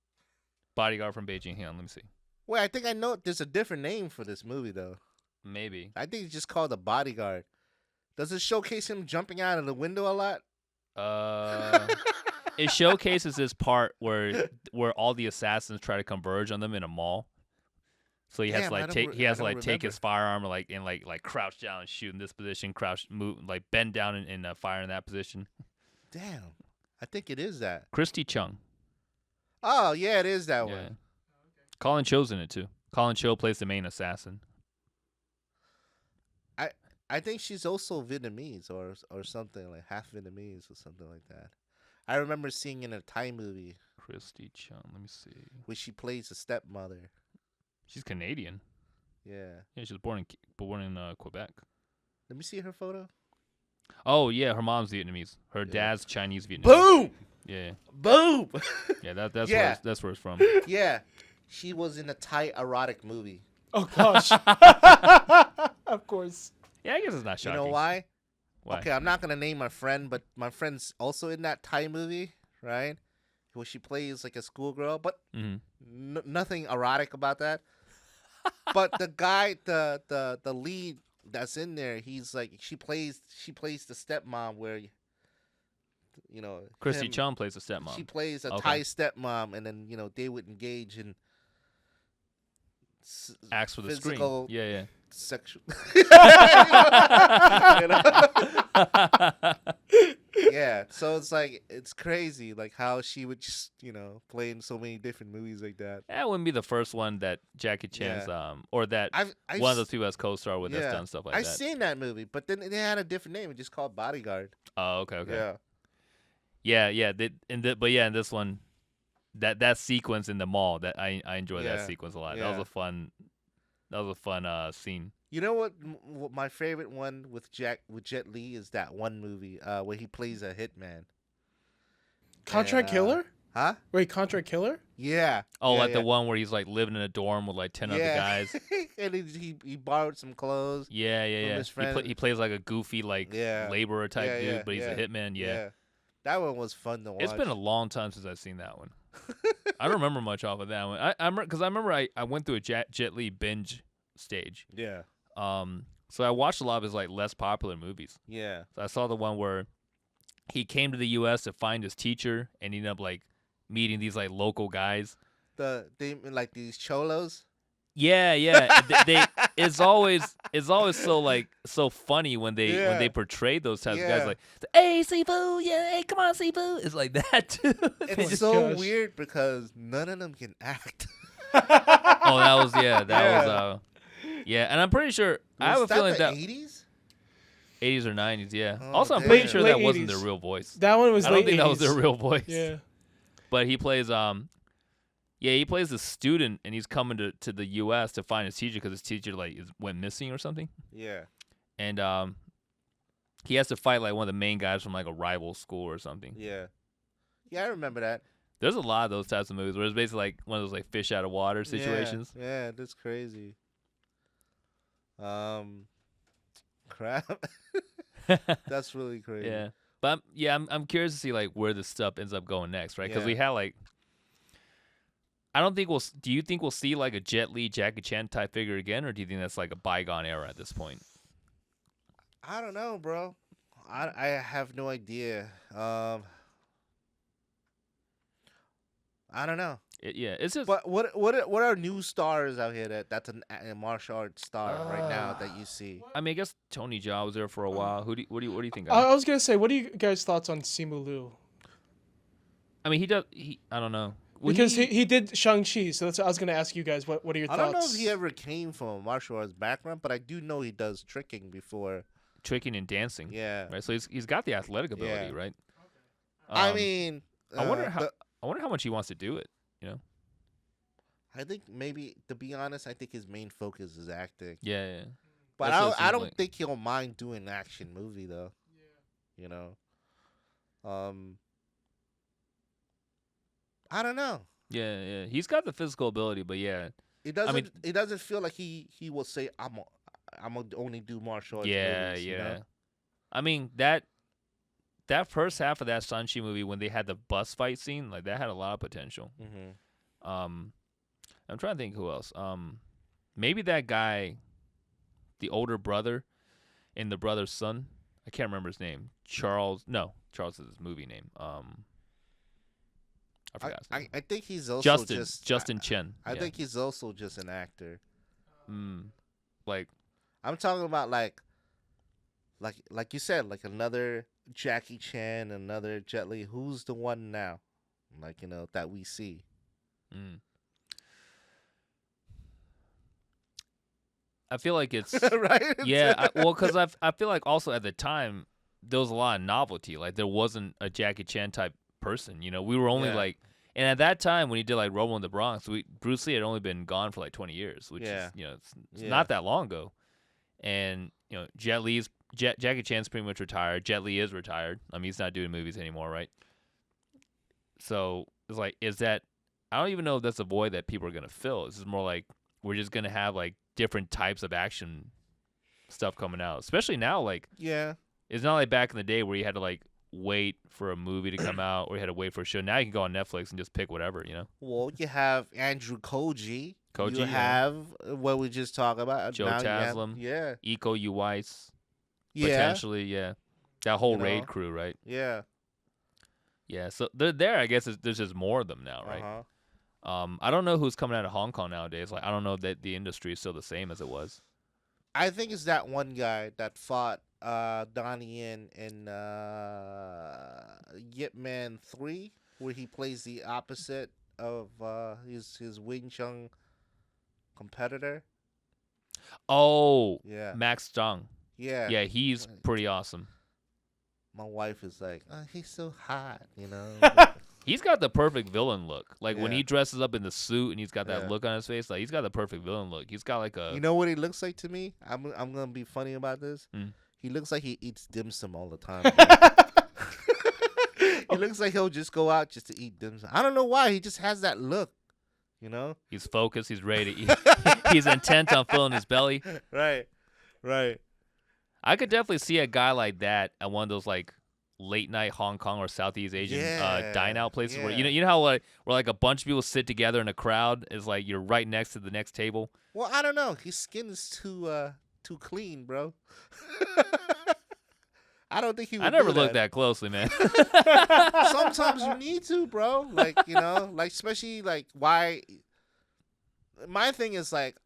Bodyguard from Beijing. Hang on, let me see. Wait, I think I know. There's a different name for this movie though. Maybe. I think it's just called The Bodyguard. Does it showcase him jumping out of the window a lot? It showcases this part where all the assassins try to converge on them in a mall. So he has to like take his firearm and like crouch down and shoot in this position, crouch, move, like bend down and fire in that position. Damn, I think it is that. Christy Chung. Oh yeah, it is that one. Colin Cho's in it too. Colin Cho plays the main assassin. I think she's also Vietnamese or something, like half Vietnamese or something like that. I remember seeing in a Thai movie. Christy Chung, let me see. Where she plays a stepmother. She's Canadian. Yeah. Yeah, she was born in Quebec. Let me see her photo. Oh yeah, her mom's Vietnamese. Her dad's Chinese Vietnamese. Boom. Yeah. Boom. Yeah, that's Yeah. where it's from. Yeah, she was in a Thai erotic movie. Oh gosh. Of course. Yeah, I guess it's not You shocking. know why? Why? Okay, I'm not gonna name my friend, but my friend's also in that Thai movie, right? Where she plays like a schoolgirl, but nothing erotic about that. But the guy, the lead that's in there, he's like she plays the stepmom where, you know, Christy Chung plays the stepmom. She plays a Thai stepmom, and then they would engage in acts for the physical, screen. Yeah. Sexual. Yeah, so it's like it's crazy, like how she would just play in so many different movies like that. That wouldn't be the first one that Jackie Chan's or that one of those people has co-star with that's done stuff like that. I've seen that movie, but then they had a different name. It just called Bodyguard. Oh, okay. Yeah. But in this one, that sequence in the mall, that I enjoy that sequence a lot. Yeah. That was a fun scene. You know what my favorite one with Jet Li is that one movie where he plays a hitman. Contract Killer? Huh? Wait, Contract Killer? Yeah. Oh, yeah, like the one where he's like living in a dorm with like 10 other guys. And he borrowed some clothes. Yeah. His friend. He plays like a goofy laborer type dude, but he's a hitman. Yeah. That one was fun to watch. It's been a long time since I've seen that one. I don't remember much off of that one. I remember I went through a Jet Li binge stage. Yeah. So I watched a lot of his like less popular movies. Yeah. So I saw the one where he came to the U.S. to find his teacher, and he ended up like meeting these like local guys. They like these cholos. Yeah. It's always so funny when they portray those types of guys like, hey Sifu, hey come on Sifu. It's like that too. It's so weird because none of them can act. Was and I'm pretty sure I have a feeling that 80s? 80s or 90s, yeah. Oh, also, I'm damn. pretty sure that Late wasn't 80s. their real voice. That one was I don't late think 80s. that was their real voice. Yeah. But he plays he plays a student, and he's coming to the U.S. to find his teacher because his teacher went missing or something. Yeah. And he has to fight like one of the main guys from like a rival school or something. Yeah. Yeah, I remember that. There's a lot of those types of movies where it's basically like one of those like fish out of water situations. Yeah, that's crazy. Crap. That's really crazy. Yeah. But I'm curious to see like where this stuff ends up going next, right? Because we had like, I don't think do you think we'll see like a Jet Li, Jackie Chan type figure again, or do you think that's like a bygone era at this point? I don't know, bro. I have no idea. I don't know. It's just. But what are new stars out here that's a martial arts star right now that you see? I mean, I guess Tony Jaa was there for a while. What do you think? I was gonna say, what are you guys' thoughts on Simu Liu? I mean, I don't know. Because he did Shang-Chi, so that's what I was gonna ask you guys. What are your thoughts? I don't know if he ever came from a martial arts background, but I do know he does tricking before. Tricking and dancing. Yeah. Right. So he's got the athletic ability, right? I mean, I wonder how much he wants to do it. You know. I think maybe, to be honest, I think his main focus is acting. Yeah. But I don't think he'll mind doing an action movie though. Yeah. You know. I don't know. Yeah. He's got the physical ability, but yeah. It doesn't feel like he will say I'm gonna only do martial arts movies. You know? I mean that first half of that Shang-Chi movie when they had the bus fight scene, like that had a lot of potential. Mm-hmm. I'm trying to think who else. Maybe that guy, the older brother, and the brother's son. I can't remember his name. Charles is his movie name. I forgot his name. I think he's also Justin Chen. I think he's also just an actor. Like I'm talking about like you said, like another Jackie Chan, another Jet Li. Who's the one now? Like, that we see. I feel like it's right. Yeah, because I feel like also at the time there was a lot of novelty. Like there wasn't a Jackie Chan type person. We were only like, and at that time when he did like Rumble in the Bronx, Bruce Lee had only been gone for like 20 years, which is it's not that long ago. And Jet Li's Jackie Chan's pretty much retired. Jet Li is retired. I mean, he's not doing movies anymore, right? So it's like, is that? I don't even know if that's a void that people are gonna fill. This is more like we're just gonna have like different types of action stuff coming out, especially now. Like, Yeah. it's not like back in the day where you had to like wait for a movie to come out or you had to wait for a show. Now you can go on Netflix and just pick whatever, you know. Well, you have Andrew Koji. Koji, You yeah. have what we just talked about. Joe Now you have- Taslim. Yeah. Iko Uwais, Yeah. potentially, yeah. That whole You know. raid crew, right? Yeah. Yeah, so they're there. I guess there's just more of them now, right? I don't know who's coming out of Hong Kong nowadays. Like, I don't know that the industry is still the same as it was. I think it's that one guy that fought Donnie Yen in Yip Man 3, where he plays the opposite of his Wing Chun competitor. Oh, Yeah. Max Zhang. Yeah. Yeah, he's pretty awesome. My wife is like, oh, he's so hot, you know. He's got the perfect villain look. Like, when Yeah. he dresses up in the suit and he's got that Yeah. look on his face, like, he's got the perfect villain look. He's got like a... You know what he looks like to me? I'm gonna be funny about this. Mm. He looks like he eats dim sum all the time. He looks like he'll just go out just to eat dim sum. I don't know why. He just has that look. You know? He's focused. He's ready to eat. He's intent on filling his belly. Right. Right. I could definitely see a guy like that at one of those, like, late night Hong Kong or Southeast Asian Yeah, dine out places where yeah. you know how like where like a bunch of people sit together in a crowd is like you're right next to the next table. Well, I don't know. His skin is too clean, bro. I don't think he would I never do looked that closely, man. Sometimes you need to, bro. Like, you know, like especially like why. My thing is like,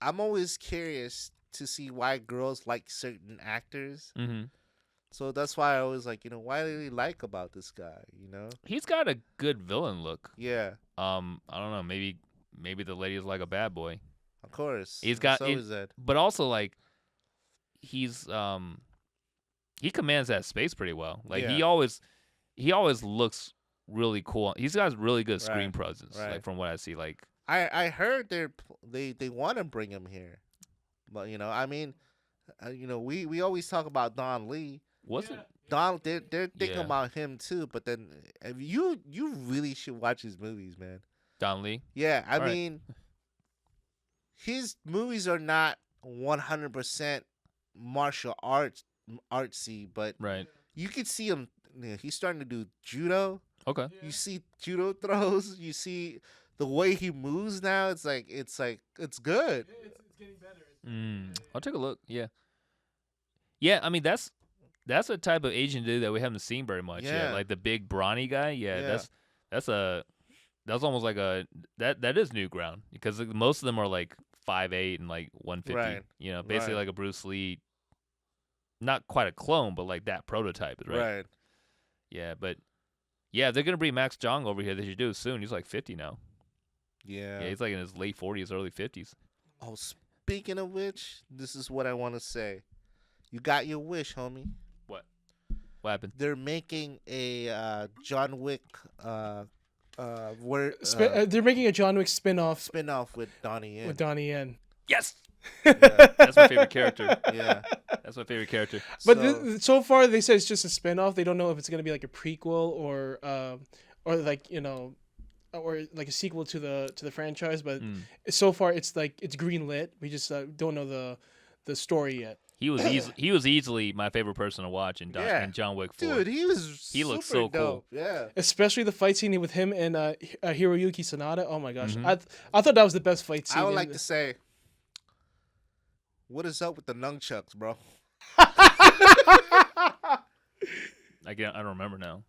I'm always curious to see why girls like certain actors. Mm-hmm. So that's why I always like, you know, why do they like about this guy? You know? He's got a good villain look. Yeah, I don't know. Maybe the ladies like a bad boy, of course. He's got- So it- is that. but also like he's he commands that space pretty well. Like he Yeah. always looks really cool. He's got really good screen Right, presence. right. Like from what I see, like I heard they want to bring him here, but you know, I mean, you know, we always talk about Don Lee. what's it? Don, they're thinking Yeah. about him too, but then you really should watch his movies, man. Don Lee. Yeah, I All right. mean, his movies are not 100% martial artsy, but Right. you can see him. You know, he's starting to do judo. Okay. You see judo throws. You see the way he moves now. It's good. It's getting better. I'll take a look. Yeah. Yeah, I mean that's a type of Asian dude that we haven't seen very much yet. Yeah. Like the big brawny guy. Yeah, Yeah. that's almost like that is new ground because like, most of them are like 5'8" and like 150. Right. You know, basically Right. like a Bruce Lee. Not quite a clone, but like that prototype, right? Right. Yeah, but yeah, if they're gonna bring Max Zhang over here. They should do it soon. He's like 50 now. Yeah. Yeah, he's like in his late 40s, early 50s. Oh, speaking of which, this is what I want to say. You got your wish, homie. What happened? They're making a John Wick They're making a John Wick spin-off spin-off with Donnie Yen. with Donnie Yen. Yes, Yeah. that's my favorite character. Yeah. That's my favorite character. But So- so far they said it's just a spin-off. They don't know if it's gonna be like a prequel or like, you know, or like a sequel to the franchise. But so far it's like it's green lit. We just don't know the story yet. He was easily my favorite person to watch in John Wick 4. Dude, he looks so super cool. dope. Yeah. Especially the fight scene with him and Hiroyuki Sanada. Oh my gosh, Mhm. I thought that was the best fight scene. I would in like the- to say, what is up with the nunchucks, bro? I don't remember now.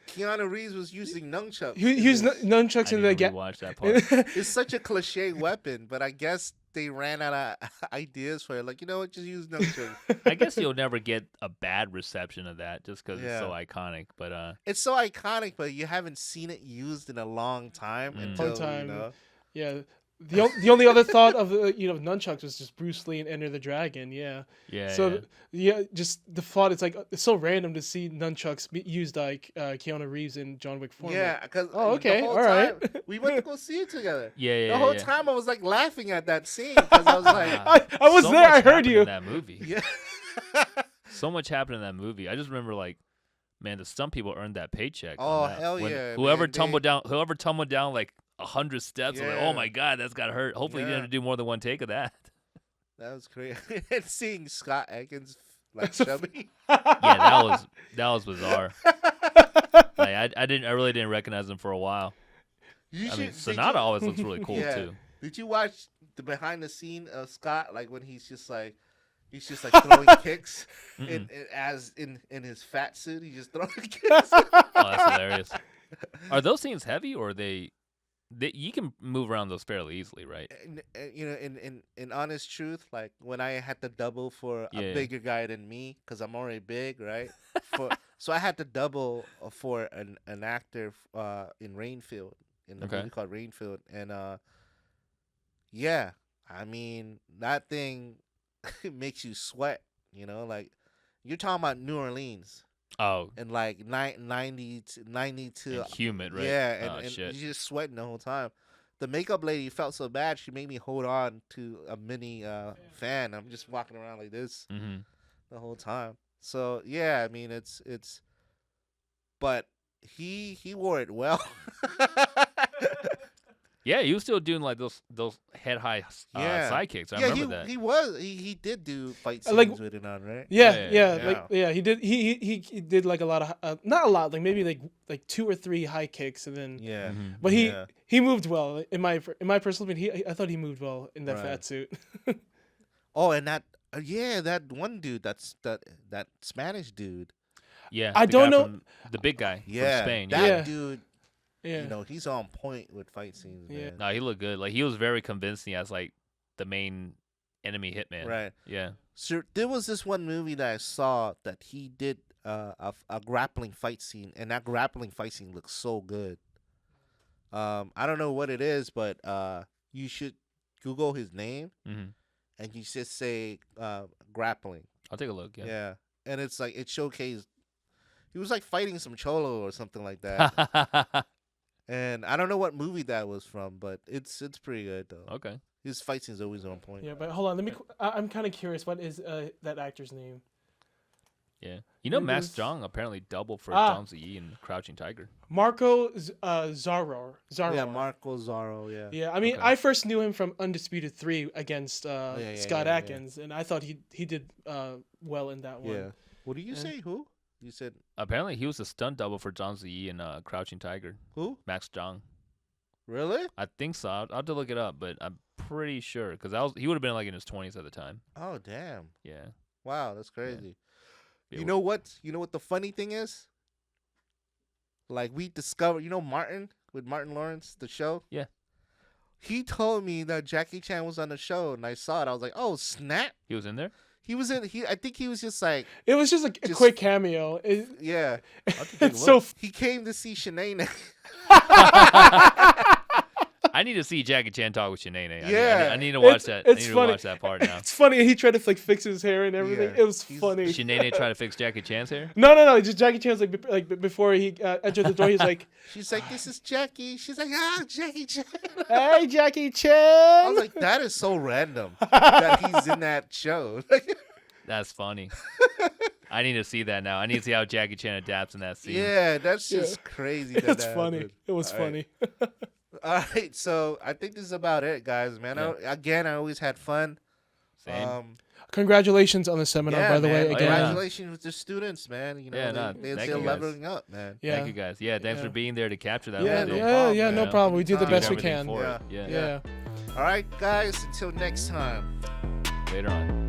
Keanu Reeves was using nunchucks. He used nunchucks I in need the to rewatch that part. It's such a cliche weapon, but I guess they ran out of ideas for it. Like, you know what? Just use nunchucks. I guess you'll never get a bad reception of that just because it's so Yeah. iconic. But It's so iconic, but you haven't seen it used in a long time. Until, Long time. You know, Yeah. The only other thought of nunchucks was just Bruce Lee and Enter the Dragon. Yeah. yeah. So just the thought, it's like it's so random to see nunchucks be used like Keanu Reeves in John Wick 4. yeah. Because Oh, okay, all right. we went to go see it together. yeah. The whole yeah. time I was like laughing at that scene because I was like, I was So there. I much heard happened you. in that movie. yeah. so much happened in that movie. I just remember like, man, the stunt people earned that paycheck. Oh, on that. hell When yeah, Whoever man, tumbled down like 100 steps, I'm like, oh Yeah. my god, that's gotta hurt. Hopefully, you Yeah. didn't do more than one take of that. That was crazy. And seeing Scott Adkins like chubby. Yeah, that was bizarre. Like I really didn't recognize him for a while. You I mean, did Sonata you- always looks really cool Yeah. too. Did you watch the behind the scene of Scott, like when he's just like throwing kicks in his fat suit? He's just throwing kicks. Oh, that's hilarious. Are those scenes heavy, or they you can move around those fairly easily, right? And, you know, in honest truth, like when I had to double for Yeah. a bigger guy than me, because I'm already big, right? So I had to double for an actor in Rainfield, in the Okay. movie called Rainfield, and yeah, I mean that thing makes you sweat, you know, like you're talking about New Orleans Oh, and like 90 to and humid, right? yeah, Oh, and shit. you're just sweating the whole time. The makeup lady felt so bad, she made me hold on to a mini fan. I'm just walking around like this Mm-hmm. the whole time. So yeah, I mean it's but he wore it well. Yeah, he was still doing like those head high Yeah. side kicks. I Yeah, remember that. he did do fight scenes Like- with it on, right? Yeah, he did. He did like a lot of not a lot, like maybe like 2 or 3 high kicks, and then Yeah. Mhm. but Yeah. he moved well in my personal opinion. I thought he moved well in that Right. fat suit. Oh, and that that one dude, that Spanish dude. Yeah, I the don't guy know- from the big guy Yeah, from Spain. that Yeah. dude. Yeah, You know, he's on point with fight scenes, Yeah. man. No, he looked good. Like he was very convincing as like the main enemy hitman. Right. Yeah. So there was this one movie that I saw that he did a grappling fight scene, and that grappling fight scene looks so good. I don't know what it is, but you should Google his name, Mm-hmm. and you just say grappling. I'll take a look. Yeah. Yeah, and it's like it showcased. He was like fighting some cholo or something like that, and I don't know what movie that was from, but it's pretty good though. Okay. His fight scene's always on point. yeah. But hold on, I'm kind of curious. What is that actor's name? Yeah. You know, It Max is- Strong apparently doubled for Ah. Zhang Ziyi in Crouching Tiger. Marko Zaror. Yeah, Marko Zaror. Yeah. Yeah, I mean, Okay. I first knew him from Undisputed 3 against yeah, Scott yeah, yeah. Adkins, and I thought he did well in that one. Yeah. What do you Yeah. say? Who? You said Apparently, he was a stunt double for Zhang Ziyi in Crouching Tiger. who? Max Strong. Really? I think so. I'll have to look it up, but I'm pretty sure because he would have been like in his 20s at the time. Oh, damn. Yeah. Wow, that's crazy. Yeah, You know what? You know what the funny thing is? Like we discovered, Martin with Martin Lawrence, the show. Yeah. He told me that Jackie Chan was on the show, and I saw it. I was like, "Oh snap!" He was in there. He was in. I think he was just like, It was just a Just- quick cameo. yeah. I'll have to take a It's so look. He came to see Shanae. I need to see Jackie Chan talk with Shanae. Yeah. I need to watch that. I it's need to funny. watch that part now. It's funny. He tried to like fix his hair and everything. Yeah, It was he's- funny. Shanae tried to fix Jackie Chan's hair. No. Just Jackie Chan's like before he entered the door, he's like, She's like, "This is Jackie." She's like, "Ah, Jackie Chan." "Hey, Jackie I Chan." was like, "That is so random that he's in that show." That's funny. I need to see that now. I need to see how Jackie Chan adapts in that scene. Yeah, that's Yeah. just crazy. That It's that funny. happened. It was All right. funny. All right, so I think this is about it, guys. Man, Yeah. I always had fun. Same. Congratulations on the seminar, Yeah, by the man. way. Again, Congratulations with the students, man. You know, Yeah, no, they're thank still you guys. leveling up, man. yeah, Thank you guys. Yeah, thanks Yeah. for being there to capture that. Yeah, whole no thing. problem, yeah, no man. problem. We do the Doing best we everything can. for Yeah. it. Yeah. Yeah. All right, guys. Until next time. Later on.